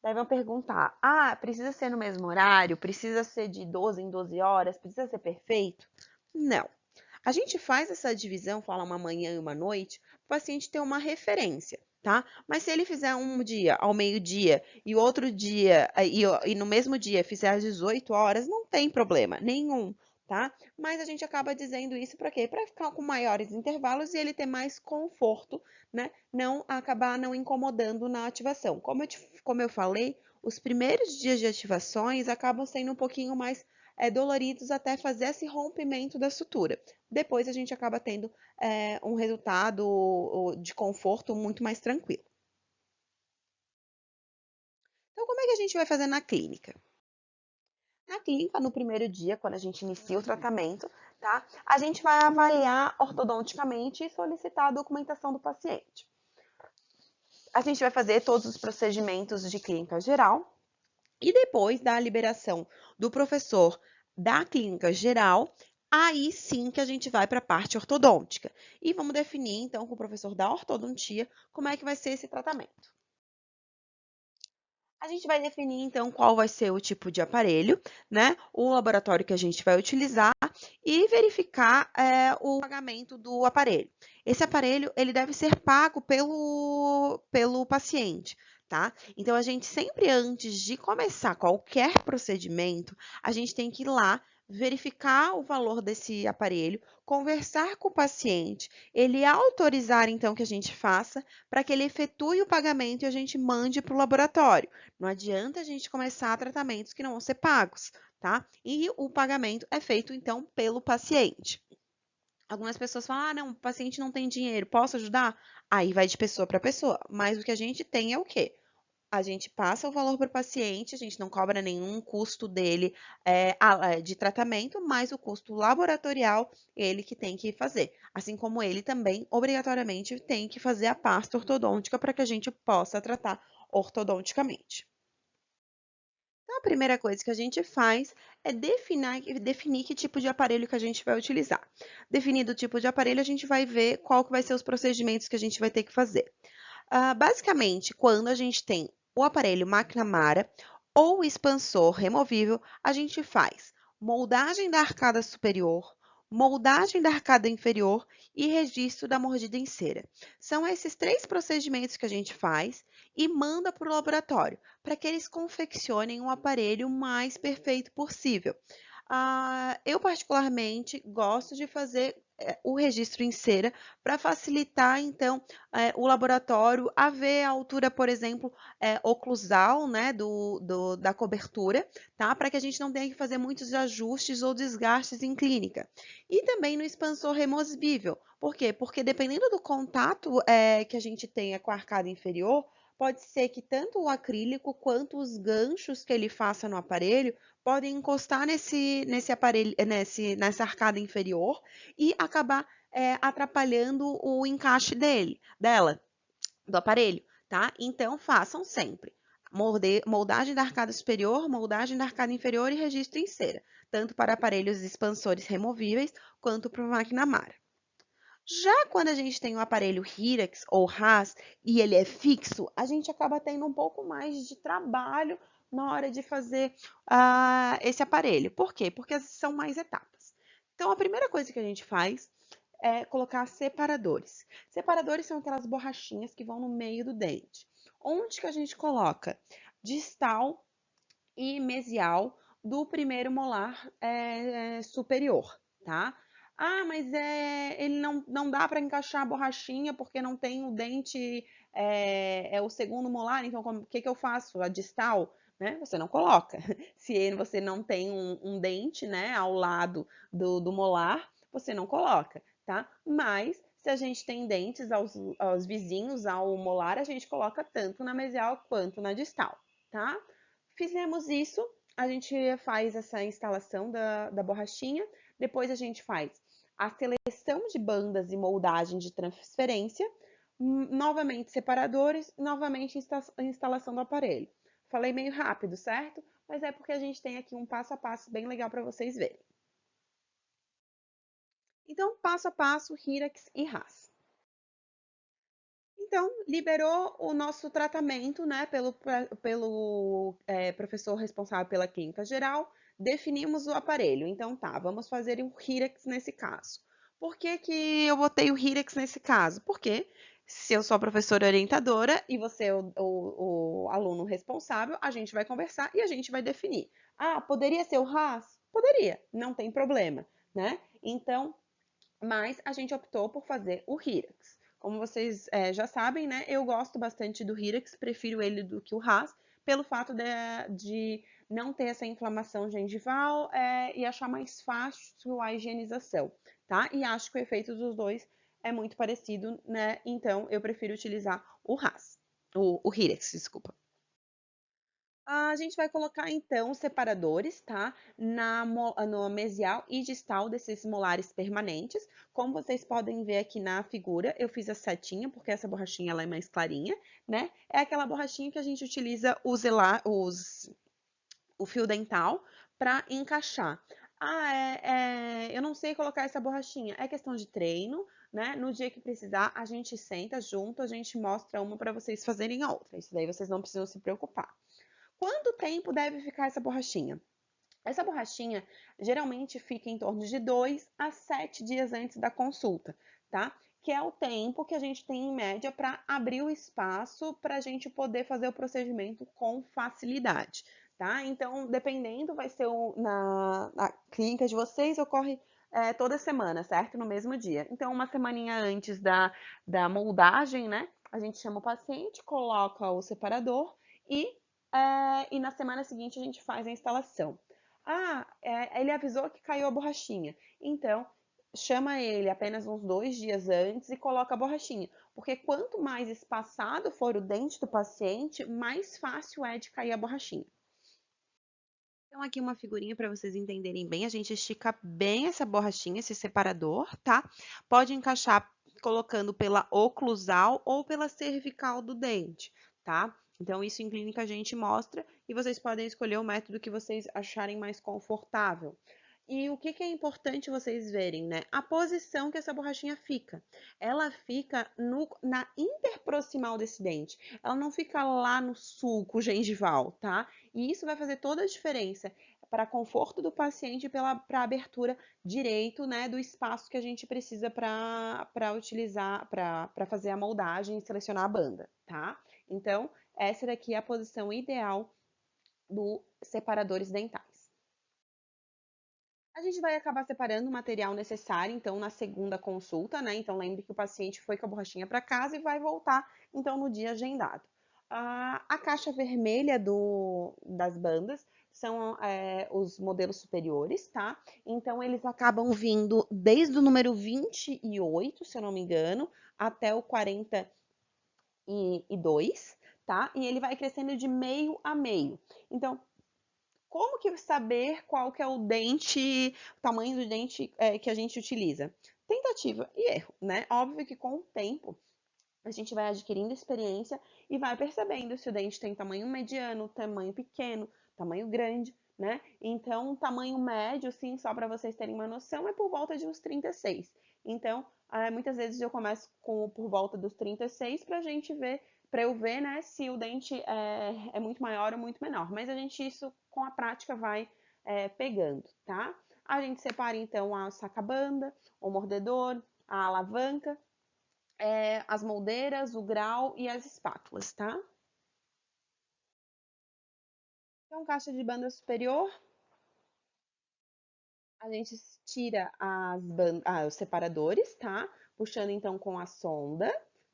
Speaker 1: Daí vão perguntar: ah, precisa ser no mesmo horário? Precisa ser de 12 em 12 horas? Precisa ser perfeito? Não. A gente faz essa divisão, fala uma manhã e uma noite, para o paciente ter uma referência, tá? Mas se ele fizer um dia ao meio-dia e outro dia, e no mesmo dia fizer às 18 horas, não tem problema nenhum, tá? Mas a gente acaba dizendo isso para quê? Para ficar com maiores intervalos e ele ter mais conforto, né? Não acabar não incomodando na ativação. Como eu falei, os primeiros dias de ativações acabam sendo um pouquinho mais doloridos até fazer esse rompimento da sutura. Depois a gente acaba tendo um resultado de conforto muito mais tranquilo. Então, como é que a gente vai fazer na clínica? Na clínica, no primeiro dia, quando a gente inicia o tratamento, tá? A gente vai avaliar ortodonticamente e solicitar a documentação do paciente. A gente vai fazer todos os procedimentos de clínica geral e depois da liberação do professor da clínica geral, aí sim que a gente vai para a parte ortodôntica. E vamos definir, então, com o professor da ortodontia, como é que vai ser esse tratamento. A gente vai definir, então, qual vai ser o tipo de aparelho, né? O laboratório que a gente vai utilizar e verificar o pagamento do aparelho. Esse aparelho, ele deve ser pago pelo paciente, tá? Então, a gente sempre, antes de começar qualquer procedimento, a gente tem que ir lá verificar o valor desse aparelho, conversar com o paciente, ele autorizar, então, que a gente faça, para que ele efetue o pagamento e a gente mande para o laboratório. Não adianta a gente começar tratamentos que não vão ser pagos, tá? E o pagamento é feito, então, pelo paciente. Algumas pessoas falam, ah, não, o paciente não tem dinheiro, posso ajudar? Aí vai de pessoa para pessoa. Mas o que a gente tem é o quê? A gente passa o valor para o paciente, a gente não cobra nenhum custo dele de tratamento, mas o custo laboratorial, ele que tem que fazer. Assim como ele também, obrigatoriamente, tem que fazer a pasta ortodôntica para que a gente possa tratar ortodonticamente. Então, a primeira coisa que a gente faz é definir que tipo de aparelho que a gente vai utilizar. Definido o tipo de aparelho, a gente vai ver qual que vai ser os procedimentos que a gente vai ter que fazer. Basicamente, quando a gente tem o aparelho McNamara ou expansor removível, a gente faz moldagem da arcada superior, moldagem da arcada inferior e registro da mordida em cera. São esses três procedimentos que a gente faz e manda para o laboratório, para que eles confeccionem um aparelho mais perfeito possível. Eu, particularmente, gosto de fazer o registro em cera para facilitar, então, o laboratório a ver a altura, por exemplo, oclusal, né, da cobertura, tá? Para que a gente não tenha que fazer muitos ajustes ou desgastes em clínica. E também no expansor removível. Por quê? Porque dependendo do contato que a gente tenha com a arcada inferior, pode ser que tanto o acrílico quanto os ganchos que ele faça no aparelho podem encostar nesse aparelho, nessa arcada inferior e acabar atrapalhando o encaixe do aparelho, tá? Então, façam sempre moldagem da arcada superior, moldagem da arcada inferior e registro em cera, tanto para aparelhos expansores removíveis quanto para o McNamara. Já quando a gente tem o aparelho Hyrax ou Haas e ele é fixo, a gente acaba tendo um pouco mais de trabalho na hora de fazer esse aparelho. Por quê? Porque são mais etapas. Então, a primeira coisa que a gente faz é colocar separadores. Separadores são aquelas borrachinhas que vão no meio do dente. Onde que a gente coloca? Distal e mesial do primeiro molar superior, tá? Ah, mas ele não dá para encaixar a borrachinha porque não tem o dente, o segundo molar, então o que eu faço? A distal, né? Você não coloca. Se você não tem um dente, né, ao lado do molar, você não coloca, tá? Mas se a gente tem dentes aos vizinhos, ao molar, a gente coloca tanto na mesial quanto na distal, tá? Fizemos isso, a gente faz essa instalação da borrachinha, depois a gente faz a seleção de bandas e moldagem de transferência, novamente separadores, novamente instalação do aparelho. Falei meio rápido, certo? Mas é porque a gente tem aqui um passo a passo bem legal para vocês verem. Então, passo a passo, Hirax e Haas. Então, liberou o nosso tratamento, né, pelo professor responsável pela clínica geral, definimos o aparelho. Então, tá, vamos fazer o Hirax nesse caso. Por que que eu botei o Hirax nesse caso? Porque se eu sou a professora orientadora e você é o aluno responsável, a gente vai conversar e a gente vai definir. Ah, poderia ser o Haas? Poderia, não tem problema, né? Então, mas a gente optou por fazer o Hirax. Como vocês já sabem, né, eu gosto bastante do Hirax, prefiro ele do que o Haas, pelo fato de não ter essa inflamação gengival e achar mais fácil a higienização, tá? E acho que o efeito dos dois é muito parecido, né? Então eu prefiro utilizar o Haas, o Hirax, desculpa. A gente vai colocar então os separadores, tá? No mesial e distal desses molares permanentes. Como vocês podem ver aqui na figura, eu fiz a setinha, porque essa borrachinha ela é mais clarinha, né? É aquela borrachinha que a gente utiliza o fio dental para encaixar. Ah, eu não sei colocar essa borrachinha. É questão de treino, né? No dia que precisar, a gente senta junto, a gente mostra uma para vocês fazerem a outra. Isso daí vocês não precisam se preocupar. Quanto tempo deve ficar essa borrachinha? Essa borrachinha geralmente fica em torno de 2 a 7 dias antes da consulta, tá? Que é o tempo que a gente tem em média para abrir o espaço para a gente poder fazer o procedimento com facilidade, tá? Então, dependendo, vai ser na clínica de vocês, ocorre toda semana, certo? No mesmo dia. Então, uma semaninha antes da moldagem, né? A gente chama o paciente, coloca o separador e na semana seguinte a gente faz a instalação. Ah, ele avisou que caiu a borrachinha. Então, chama ele apenas uns 2 dias antes e coloca a borrachinha. Porque quanto mais espaçado for o dente do paciente, mais fácil é de cair a borrachinha. Então, aqui uma figurinha para vocês entenderem bem. A gente estica bem essa borrachinha, esse separador, tá? Pode encaixar colocando pela oclusal ou pela cervical do dente, tá? Então, isso em clínica a gente mostra e vocês podem escolher o método que vocês acharem mais confortável. E o que é importante vocês verem, né? A posição que essa borrachinha fica. Ela fica na interproximal desse dente. Ela não fica lá no sulco gengival, tá? E isso vai fazer toda a diferença para conforto do paciente e para a abertura direito, né, do espaço que a gente precisa para utilizar, para fazer a moldagem e selecionar a banda, tá? Então, essa daqui é a posição ideal dos separadores dentais. A gente vai acabar separando o material necessário, então, na segunda consulta, né? Então, lembre que o paciente foi com a borrachinha para casa e vai voltar, então, no dia agendado. A caixa vermelha das bandas são os modelos superiores, tá? Então, eles acabam vindo desde o número 28, se eu não me engano, até o 42, tá? E ele vai crescendo de meio a meio. Então, como que saber qual que é o dente, o tamanho do dente que a gente utiliza? Tentativa e erro, né? Óbvio que com o tempo a gente vai adquirindo experiência e vai percebendo se o dente tem tamanho mediano, tamanho pequeno, tamanho grande, né? Então, tamanho médio, sim, só para vocês terem uma noção, é por volta de uns 36. Então, muitas vezes eu começo por volta dos 36 para a gente ver, para eu ver, né, se o dente é muito maior ou muito menor. Mas a gente, isso com a prática, vai pegando, tá? A gente separa, então, a sacabanda, o mordedor, a alavanca, as moldeiras, o grau e as espátulas, tá? Então, caixa de banda superior, a gente tira os separadores, tá? Puxando então com a sonda,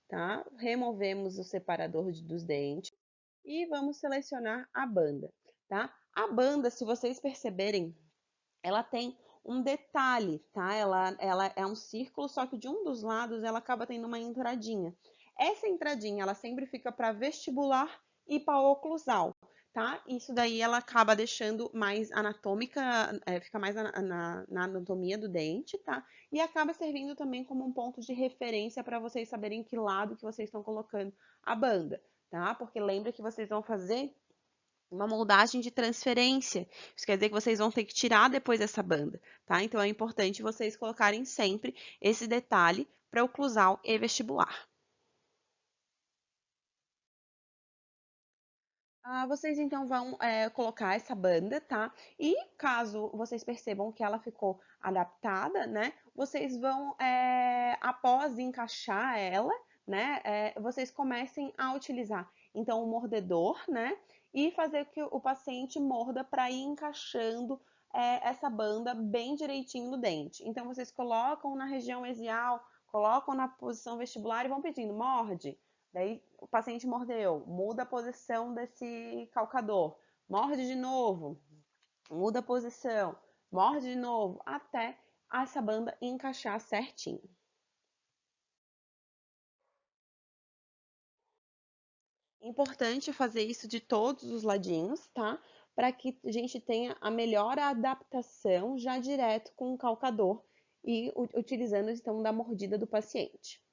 Speaker 1: tá? Removemos o separador dos dentes e vamos selecionar a banda, tá? A banda, se vocês perceberem, ela tem um detalhe, tá? Ela é um círculo, só que de um dos lados ela acaba tendo uma entradinha. Essa entradinha, ela sempre fica para vestibular e para oclusal, tá? Isso daí ela acaba deixando mais anatômica, fica mais na anatomia do dente, tá? E acaba servindo também como um ponto de referência para vocês saberem que lado que vocês estão colocando a banda, tá? Porque lembra que vocês vão fazer uma moldagem de transferência. Isso quer dizer que vocês vão ter que tirar depois essa banda, tá? Então é importante vocês colocarem sempre esse detalhe para oclusal e vestibular. Vocês então vão colocar essa banda, tá? E caso vocês percebam que ela ficou adaptada, né? Vocês vão, após encaixar ela, né? Vocês comecem a utilizar então o mordedor, né? E fazer que o paciente morda para ir encaixando essa banda bem direitinho no dente. Então vocês colocam na região mesial, colocam na posição vestibular e vão pedindo, morde. Daí o paciente mordeu, muda a posição desse calcador, morde de novo, muda a posição, morde de novo, até essa banda encaixar certinho. Importante fazer isso de todos os ladinhos, tá? Para que a gente tenha a melhor adaptação já direto com o calcador e utilizando então da mordida do paciente.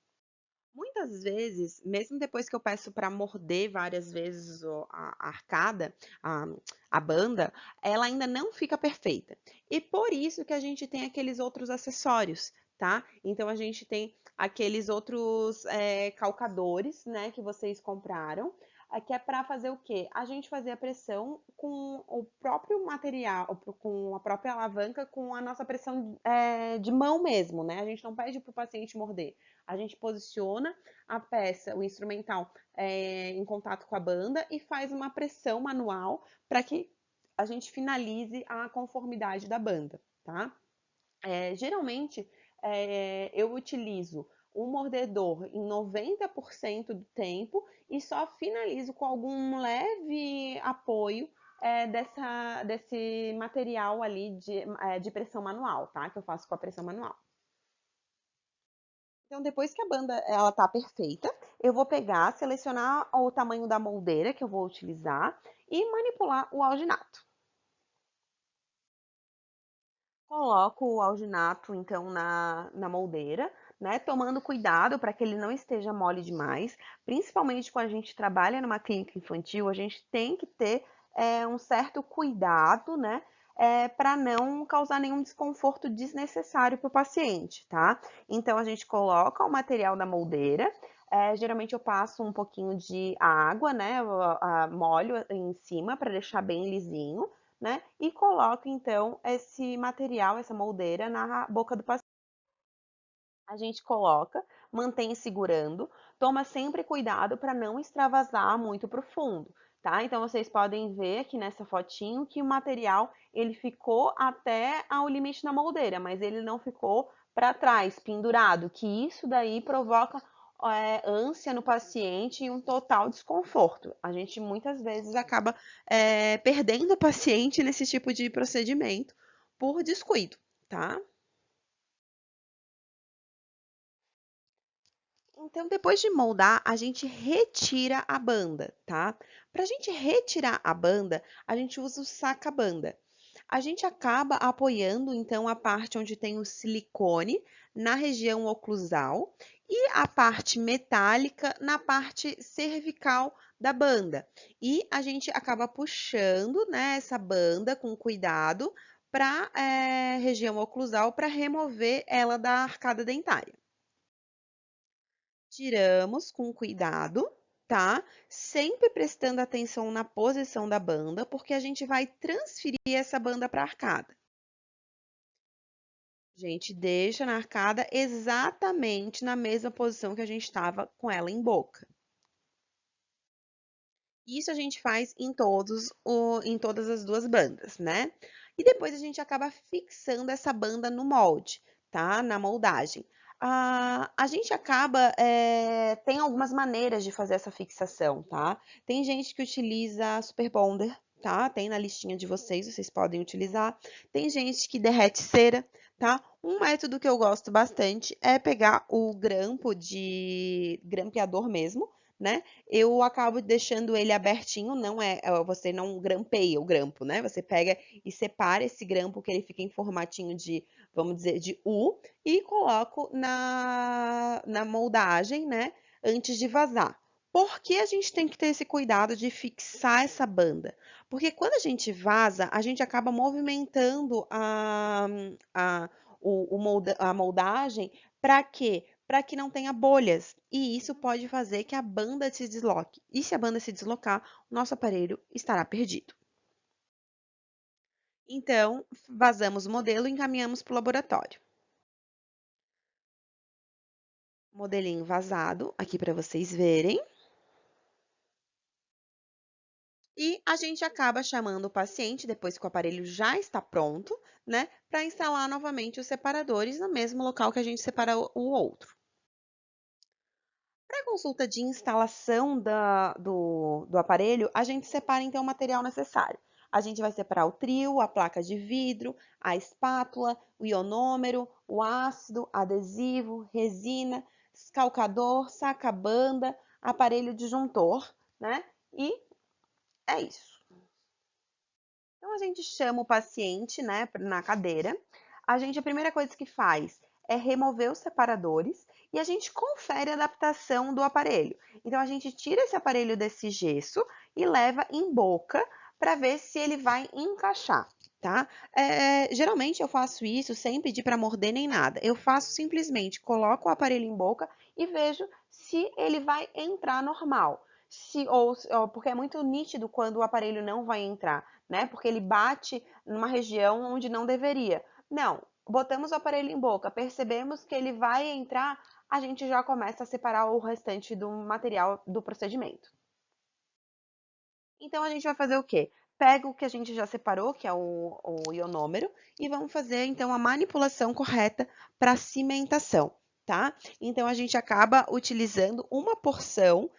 Speaker 1: Muitas vezes, mesmo depois que eu peço para morder várias vezes a arcada, a, a banda, ela ainda não fica perfeita. E por isso que a gente tem aqueles outros acessórios, tá? Então a gente tem aqueles outros calcadores, né, que vocês compraram, que é para fazer o quê? A gente fazer a pressão com o próprio material, com a própria alavanca, com a nossa pressão de mão mesmo, né? A gente não pede para o paciente morder. A gente posiciona a peça, o instrumental, em contato com a banda e faz uma pressão manual para que a gente finalize a conformidade da banda, tá? Geralmente, eu utilizo o mordedor em 90% do tempo e só finalizo com algum leve apoio desse material ali de pressão manual, tá? Que eu faço com a pressão manual. Então, depois que a banda ela tá perfeita, eu vou pegar, selecionar o tamanho da moldeira que eu vou utilizar e manipular o alginato. Coloco o alginato, então, na moldeira, né? Tomando cuidado para que ele não esteja mole demais. Principalmente quando a gente trabalha numa clínica infantil, a gente tem que ter um certo cuidado, né? Para não causar nenhum desconforto desnecessário para o paciente, tá? Então, a gente coloca o material da moldeira. Geralmente eu passo um pouquinho de água, né? Molho em cima para deixar bem lisinho, né? E coloco então esse material, essa moldeira na boca do paciente. A gente coloca, mantém segurando, toma sempre cuidado para não extravasar muito para o fundo, tá? Então vocês podem ver aqui nessa fotinho que o material ele ficou até ao limite da moldeira, mas ele não ficou para trás, pendurado, que isso daí provoca ânsia no paciente e um total desconforto. A gente muitas vezes acaba perdendo o paciente nesse tipo de procedimento por descuido, tá? Então, depois de moldar, a gente retira a banda, tá? Para a gente retirar a banda, a gente usa o saca-banda. A gente acaba apoiando, então, a parte onde tem o silicone na região oclusal e a parte metálica na parte cervical da banda. E a gente acaba puxando, né, essa banda com cuidado para a região oclusal para remover ela da arcada dentária. Tiramos com cuidado, tá? Sempre prestando atenção na posição da banda, porque a gente vai transferir essa banda para a arcada. A gente deixa na arcada exatamente na mesma posição que a gente estava com ela em boca. Isso a gente faz em todas as duas bandas, né? E depois a gente acaba fixando essa banda no molde, tá? Na moldagem. A gente acaba, tem algumas maneiras de fazer essa fixação, tá? Tem gente que utiliza super bonder, tá? Tem na listinha de vocês, vocês podem utilizar. Tem gente que derrete cera, tá? Um método que eu gosto bastante é pegar o grampo de grampeador mesmo, né? Eu acabo deixando ele abertinho, não é, você não grampeia o grampo, né? Você pega e separa esse grampo que ele fica em formatinho de, vamos dizer, de U e coloco na moldagem, né? Antes de vazar. Por que a gente tem que ter esse cuidado de fixar essa banda? Porque quando a gente vaza, a gente acaba movimentando a, a moldagem para quê? Para que não tenha bolhas. E isso pode fazer que a banda se desloque. E se a banda se deslocar, o nosso aparelho estará perdido. Então, vazamos o modelo e encaminhamos para o laboratório. Modelinho vazado, aqui para vocês verem. E a gente acaba chamando o paciente, depois que o aparelho já está pronto, né, para instalar novamente os separadores no mesmo local que a gente separa o outro. Para a consulta de instalação do aparelho, a gente separa então o material necessário. A gente vai separar o trio, a placa de vidro, a espátula, o ionômero, o ácido, adesivo, resina, calcador, saca-banda, aparelho disjuntor, né? E é isso. Então, a gente chama o paciente, né, na cadeira. A primeira coisa que faz é remover os separadores e a gente confere a adaptação do aparelho. Então, a gente tira esse aparelho desse gesso e leva em boca para ver se ele vai encaixar, tá? Geralmente eu faço isso sem pedir para morder nem nada. Eu faço simplesmente, coloco o aparelho em boca e vejo se ele vai entrar normal. Porque é muito nítido quando o aparelho não vai entrar, né? Porque ele bate numa região onde não deveria. Não, botamos o aparelho em boca, percebemos que ele vai entrar, a gente já começa a separar o restante do material do procedimento. Então a gente vai fazer o quê? Pega o que a gente já separou, que é o ionômero, e vamos fazer então a manipulação correta para cimentação, tá? Então a gente acaba utilizando uma porção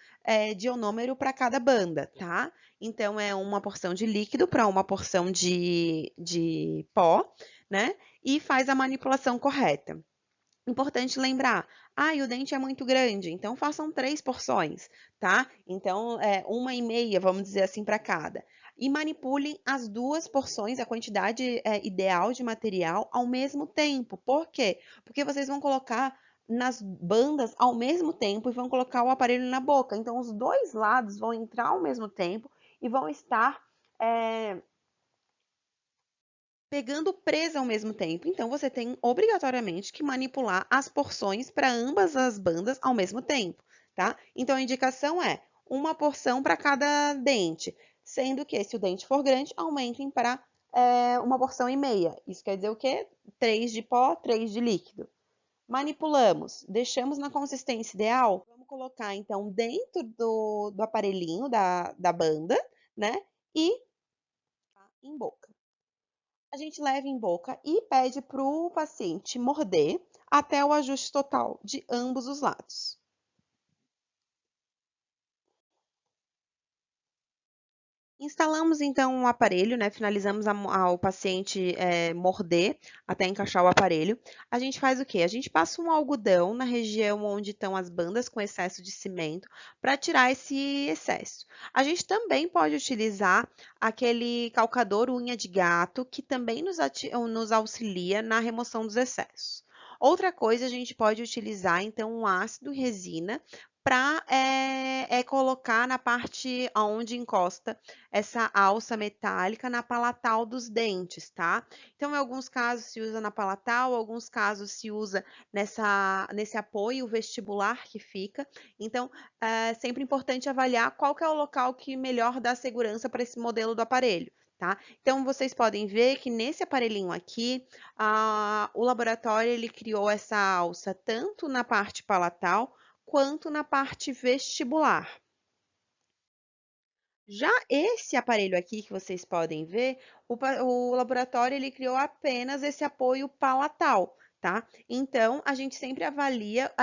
Speaker 1: de ionômero para cada banda, tá? Então é uma porção de líquido para uma porção de pó, né? E faz a manipulação correta. Importante lembrar, e o dente é muito grande, então façam 3 porções, tá? Então, uma e meia, vamos dizer assim, para cada. E manipulem as 2 porções, a quantidade ideal de material ao mesmo tempo. Por quê? Porque vocês vão colocar nas bandas ao mesmo tempo e vão colocar o aparelho na boca. Então, os dois lados vão entrar ao mesmo tempo e vão estar pegando presa ao mesmo tempo. Então, você tem obrigatoriamente que manipular as porções para ambas as bandas ao mesmo tempo, tá? Então, a indicação é uma porção para cada dente, sendo que se o dente for grande, aumentem para uma porção e meia. Isso quer dizer o quê? 3 de pó, 3 de líquido. Manipulamos, deixamos na consistência ideal. Vamos colocar, então, dentro do aparelhinho da banda, né? E em boca. A gente leva em boca e pede para o paciente morder até o ajuste total de ambos os lados. Instalamos então o aparelho, né? Finalizamos ao paciente morder até encaixar o aparelho. A gente faz o quê? A gente passa um algodão na região onde estão as bandas com excesso de cimento para tirar esse excesso. A gente também pode utilizar aquele calcador unha de gato que também nos auxilia na remoção dos excessos. Outra coisa, a gente pode utilizar então um ácido resina para colocar na parte onde encosta essa alça metálica na palatal dos dentes, tá? Então, em alguns casos se usa na palatal, em alguns casos se usa nesse apoio vestibular que fica. Então, é sempre importante avaliar qual que é o local que melhor dá segurança para esse modelo do aparelho. Tá? Então, vocês podem ver que nesse aparelhinho aqui, o laboratório ele criou essa alça tanto na parte palatal quanto na parte vestibular. Já esse aparelho aqui que vocês podem ver, o laboratório ele criou apenas esse apoio palatal, tá? Então, a gente sempre avalia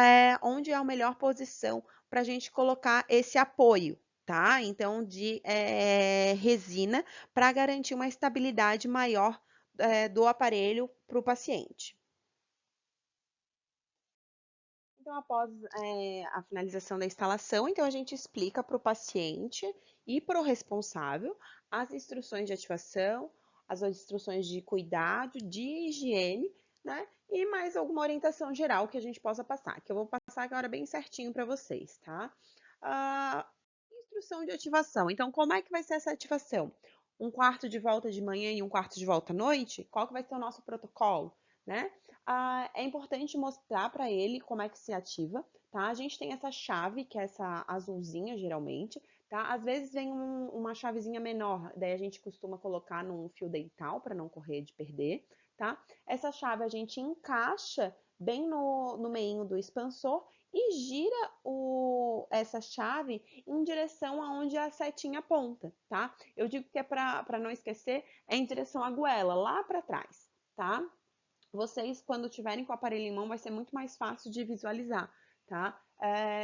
Speaker 1: onde é a melhor posição para a gente colocar esse apoio, tá? Então, de resina para garantir uma estabilidade maior do aparelho para o paciente. Então, após a finalização da instalação, então a gente explica para o paciente e para o responsável as instruções de ativação, as instruções de cuidado, de higiene, né? E mais alguma orientação geral que a gente possa passar, que eu vou passar agora bem certinho para vocês, tá? Ah, instrução de ativação. Então, como é que vai ser essa ativação? Um quarto de volta de manhã e um quarto de volta à noite? Qual que vai ser o nosso protocolo, né? É importante mostrar para ele como é que se ativa, tá? A gente tem essa chave, que é essa azulzinha, geralmente, tá? Às vezes vem uma chavezinha menor, daí a gente costuma colocar num fio dental para não correr de perder, tá? Essa chave a gente encaixa bem no meinho do expansor e gira essa chave em direção aonde a setinha aponta, tá? Eu digo que é para não esquecer, é em direção à goela, lá para trás, tá? Vocês, quando tiverem com o aparelho em mão, vai ser muito mais fácil de visualizar, tá?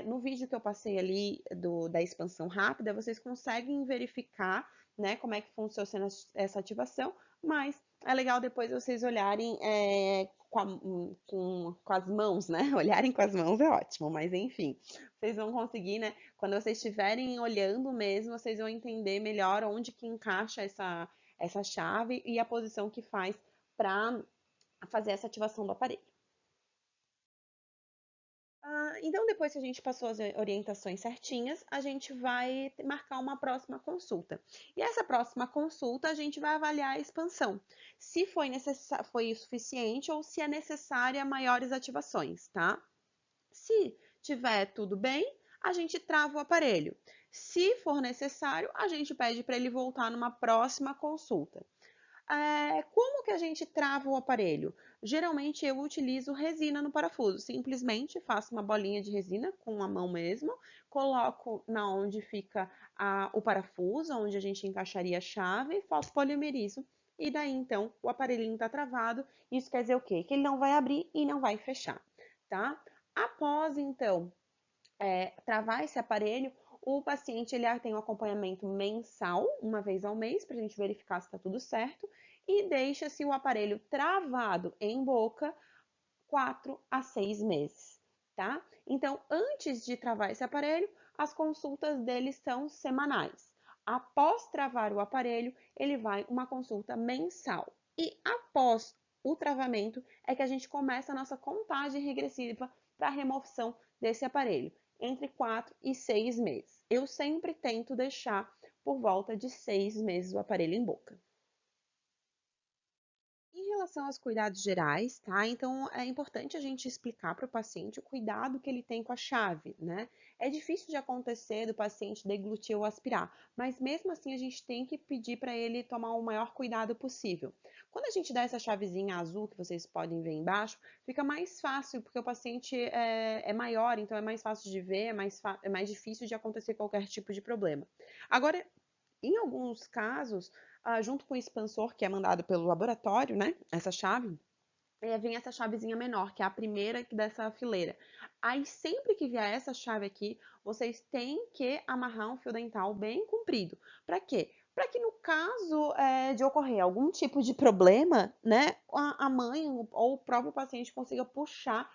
Speaker 1: No vídeo que eu passei ali da expansão rápida, vocês conseguem verificar, né, como é que funciona essa ativação, mas é legal depois vocês olharem com as mãos, né? Olharem com as mãos é ótimo, mas enfim, vocês vão conseguir, né? Quando vocês estiverem olhando mesmo, vocês vão entender melhor onde que encaixa essa chave e a posição que faz para fazer essa ativação do aparelho. Então, depois que a gente passou as orientações certinhas, a gente vai marcar uma próxima consulta. E essa próxima consulta, a gente vai avaliar a expansão. Se foi o suficiente ou se é necessária maiores ativações, tá? Se tiver tudo bem, a gente trava o aparelho. Se for necessário, a gente pede para ele voltar numa próxima consulta. Como que a gente trava o aparelho? Geralmente eu utilizo resina no parafuso. Simplesmente faço uma bolinha de resina com a mão mesmo, coloco na onde fica o parafuso, onde a gente encaixaria a chave, polimerizo. E daí então o aparelhinho está travado. Isso quer dizer o quê? Que ele não vai abrir e não vai fechar, tá? Após então travar esse aparelho, o paciente ele tem um acompanhamento mensal, uma vez ao mês, para a gente verificar se está tudo certo, e deixa-se o aparelho travado em boca 4 a 6 meses, tá? Então, antes de travar esse aparelho, as consultas dele são semanais. Após travar o aparelho, ele vai uma consulta mensal. E após o travamento é que a gente começa a nossa contagem regressiva para a remoção desse aparelho, entre 4 e 6 meses. Eu sempre tento deixar por volta de 6 meses o aparelho em boca. Em relação aos cuidados gerais, tá? Então é importante a gente explicar para o paciente o cuidado que ele tem com a chave, né? É difícil de acontecer do paciente deglutir ou aspirar, mas mesmo assim a gente tem que pedir para ele tomar o maior cuidado possível. Quando a gente dá essa chavezinha azul que vocês podem ver embaixo, fica mais fácil, porque o paciente é maior, então é mais fácil de ver, é mais difícil de acontecer qualquer tipo de problema. Agora, em alguns casos, junto com o expansor que é mandado pelo laboratório, né? Essa chave, vem essa chavezinha menor, que é a primeira dessa fileira. Aí, sempre que vier essa chave aqui, vocês têm que amarrar um fio dental bem comprido. Para quê? Para que no caso de ocorrer algum tipo de problema, né, a mãe ou o próprio paciente consiga puxar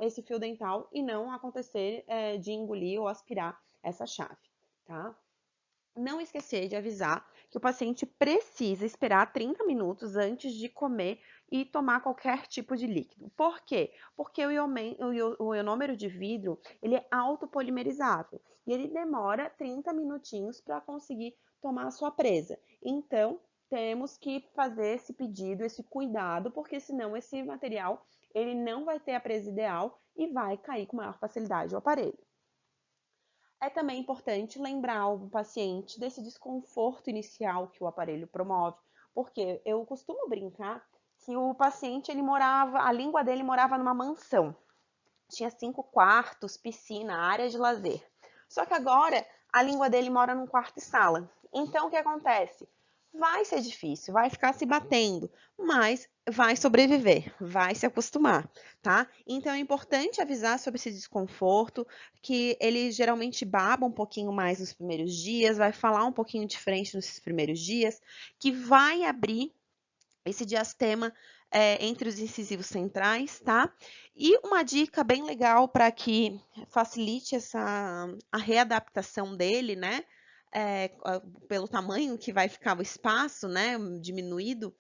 Speaker 1: esse fio dental e não acontecer de engolir ou aspirar essa chave, tá? Não esquecer de avisar que o paciente precisa esperar 30 minutos antes de comer e tomar qualquer tipo de líquido. Por quê? Porque o ionômero de vidro ele é autopolimerizável e ele demora 30 minutinhos para conseguir tomar a sua presa. Então, temos que fazer esse pedido, esse cuidado, porque senão esse material ele não vai ter a presa ideal e vai cair com maior facilidade o aparelho. É também importante lembrar o paciente desse desconforto inicial que o aparelho promove, porque eu costumo brincar que o paciente a língua dele morava numa mansão. Tinha 5 quartos, piscina, área de lazer. Só que agora a língua dele mora num quarto e sala. Então o que acontece? Vai ser difícil, vai ficar se batendo, mas vai sobreviver, vai se acostumar, tá? Então é importante avisar sobre esse desconforto, que ele geralmente baba um pouquinho mais nos primeiros dias, vai falar um pouquinho diferente nesses primeiros dias, que vai abrir esse diastema entre os incisivos centrais, tá? E uma dica bem legal para que facilite a readaptação dele, né? Pelo tamanho que vai ficar o espaço, né? Diminuído,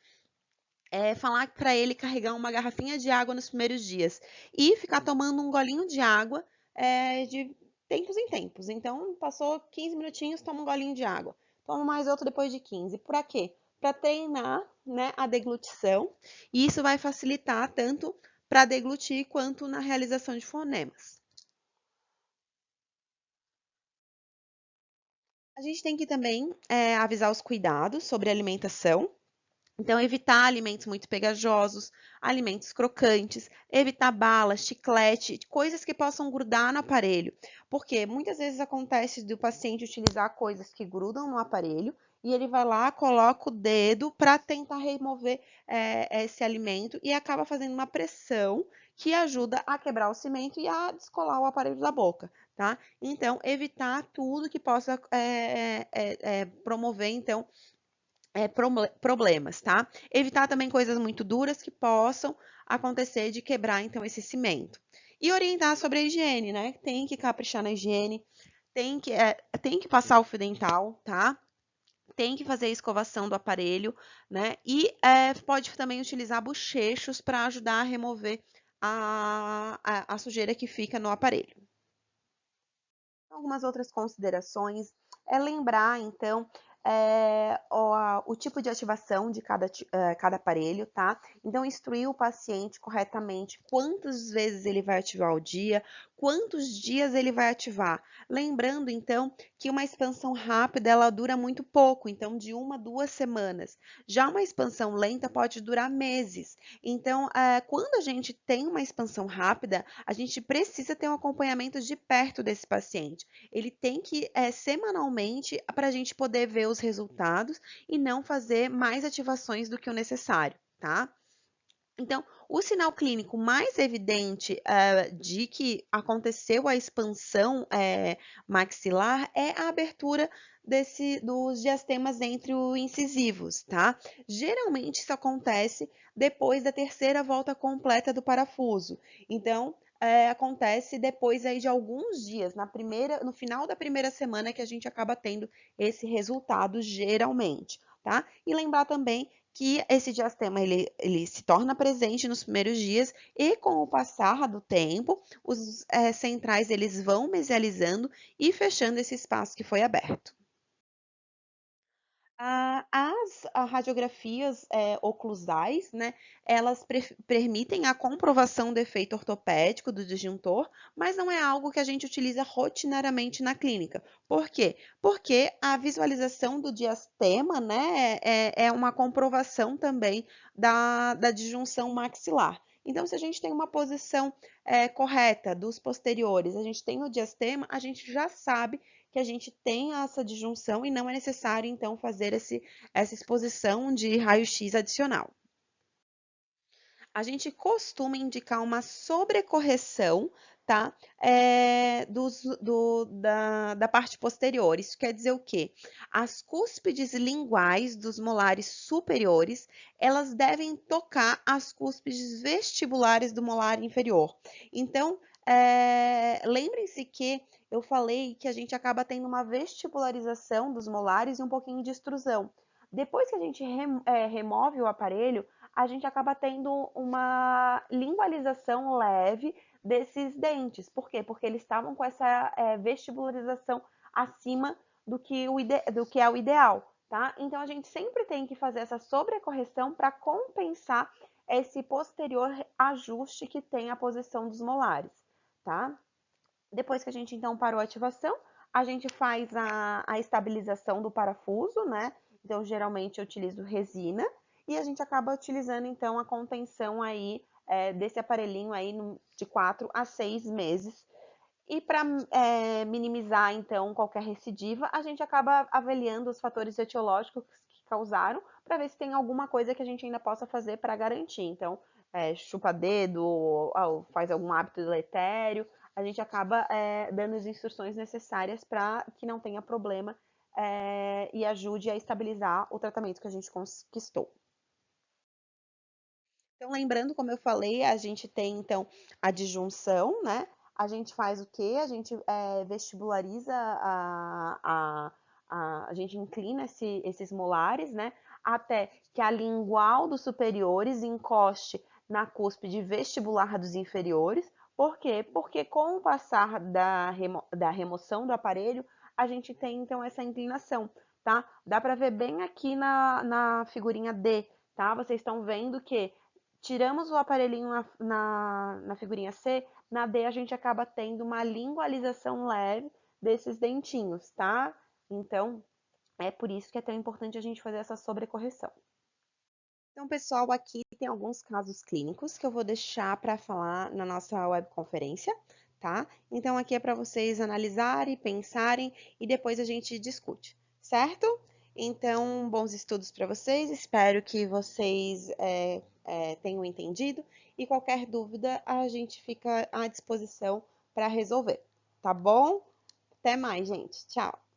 Speaker 1: é falar para ele carregar uma garrafinha de água nos primeiros dias e ficar tomando um golinho de água de tempos em tempos. Então, passou 15 minutinhos, toma um golinho de água. Toma mais outro depois de 15. Para quê? Para treinar, né, a deglutição. E isso vai facilitar tanto para deglutir quanto na realização de fonemas. A gente tem que também avisar os cuidados sobre a alimentação. Então, evitar alimentos muito pegajosos, alimentos crocantes, evitar bala, chiclete, coisas que possam grudar no aparelho. Porque muitas vezes acontece do paciente utilizar coisas que grudam no aparelho e ele vai lá, coloca o dedo para tentar remover esse alimento e acaba fazendo uma pressão que ajuda a quebrar o cimento e a descolar o aparelho da boca, tá? Então, evitar tudo que possa promover, então, problemas, tá? Evitar também coisas muito duras que possam acontecer de quebrar, então, esse cimento. E orientar sobre a higiene, né? Tem que caprichar na higiene, tem que passar o fio dental, tá? Tem que fazer a escovação do aparelho, né? E pode também utilizar bochechos para ajudar a remover a sujeira que fica no aparelho. Algumas outras considerações é lembrar, então, o tipo de ativação de cada aparelho, tá? Então, instruir o paciente corretamente quantas vezes ele vai ativar ao dia, quantos dias ele vai ativar. Lembrando, então, que uma expansão rápida, ela dura muito pouco, então, de 1 a 2 semanas. Já uma expansão lenta pode durar meses. Então, quando a gente tem uma expansão rápida, a gente precisa ter um acompanhamento de perto desse paciente. Ele tem que semanalmente para a gente poder ver os resultados e não fazer mais ativações do que o necessário, tá? Então, o sinal clínico mais evidente de que aconteceu a expansão maxilar é a abertura dos diastemas entre os incisivos, tá? Geralmente isso acontece depois da terceira volta completa do parafuso. Então, acontece depois aí de alguns dias, no final da primeira semana que a gente acaba tendo esse resultado geralmente, tá? E lembrar também que esse diastema ele se torna presente nos primeiros dias e com o passar do tempo, os centrais eles vão mesializando e fechando esse espaço que foi aberto. As radiografias oclusais, né, elas permitem a comprovação do efeito ortopédico do disjuntor, mas não é algo que a gente utiliza rotineiramente na clínica. Por quê? Porque a visualização do diastema, né, é uma comprovação também da disjunção maxilar. Então, se a gente tem uma posição correta dos posteriores, a gente tem o diastema, a gente já sabe que a gente tem essa disjunção e não é necessário, então, fazer essa exposição de raio-x adicional. A gente costuma indicar uma sobrecorreção, tá? Da parte posterior. Isso quer dizer o quê? As cúspides linguais dos molares superiores, elas devem tocar as cúspides vestibulares do molar inferior. Então, lembrem-se que eu falei que a gente acaba tendo uma vestibularização dos molares e um pouquinho de extrusão. Depois que a gente remove o aparelho, a gente acaba tendo uma lingualização leve desses dentes. Por quê? Porque eles estavam com essa vestibularização acima do que é o ideal, tá? Então, a gente sempre tem que fazer essa sobrecorreção para compensar esse posterior ajuste que tem a posição dos molares, tá? Depois que a gente, então, parou a ativação, a gente faz a estabilização do parafuso, né? Então, geralmente eu utilizo resina e a gente acaba utilizando, então, a contenção aí desse aparelhinho aí de 4 a 6 meses. E para minimizar, então, qualquer recidiva, a gente acaba avaliando os fatores etiológicos que causaram para ver se tem alguma coisa que a gente ainda possa fazer para garantir. Então, chupa dedo, ou faz algum hábito deletério, a gente acaba dando as instruções necessárias para que não tenha problema e ajude a estabilizar o tratamento que a gente conquistou. Então, lembrando, como eu falei, a gente tem, então, a disjunção, né? A gente faz o quê? A gente vestibulariza a gente inclina esses molares, né? Até que a lingual dos superiores encoste na cúspide vestibular dos inferiores. Por quê? Porque com o passar da remoção do aparelho, a gente tem, então, essa inclinação, tá? Dá para ver bem aqui na figurinha D, tá? Vocês estão vendo que tiramos o aparelhinho na figurinha C, na D a gente acaba tendo uma lingualização leve desses dentinhos, tá? Então, é por isso que é tão importante a gente fazer essa sobrecorreção. Então, pessoal, aqui tem alguns casos clínicos que eu vou deixar para falar na nossa webconferência, tá? Então, aqui é para vocês analisarem, pensarem e depois a gente discute, certo? Então, bons estudos para vocês, espero que vocês tenham entendido e qualquer dúvida a gente fica à disposição para resolver, tá bom? Até mais, gente. Tchau!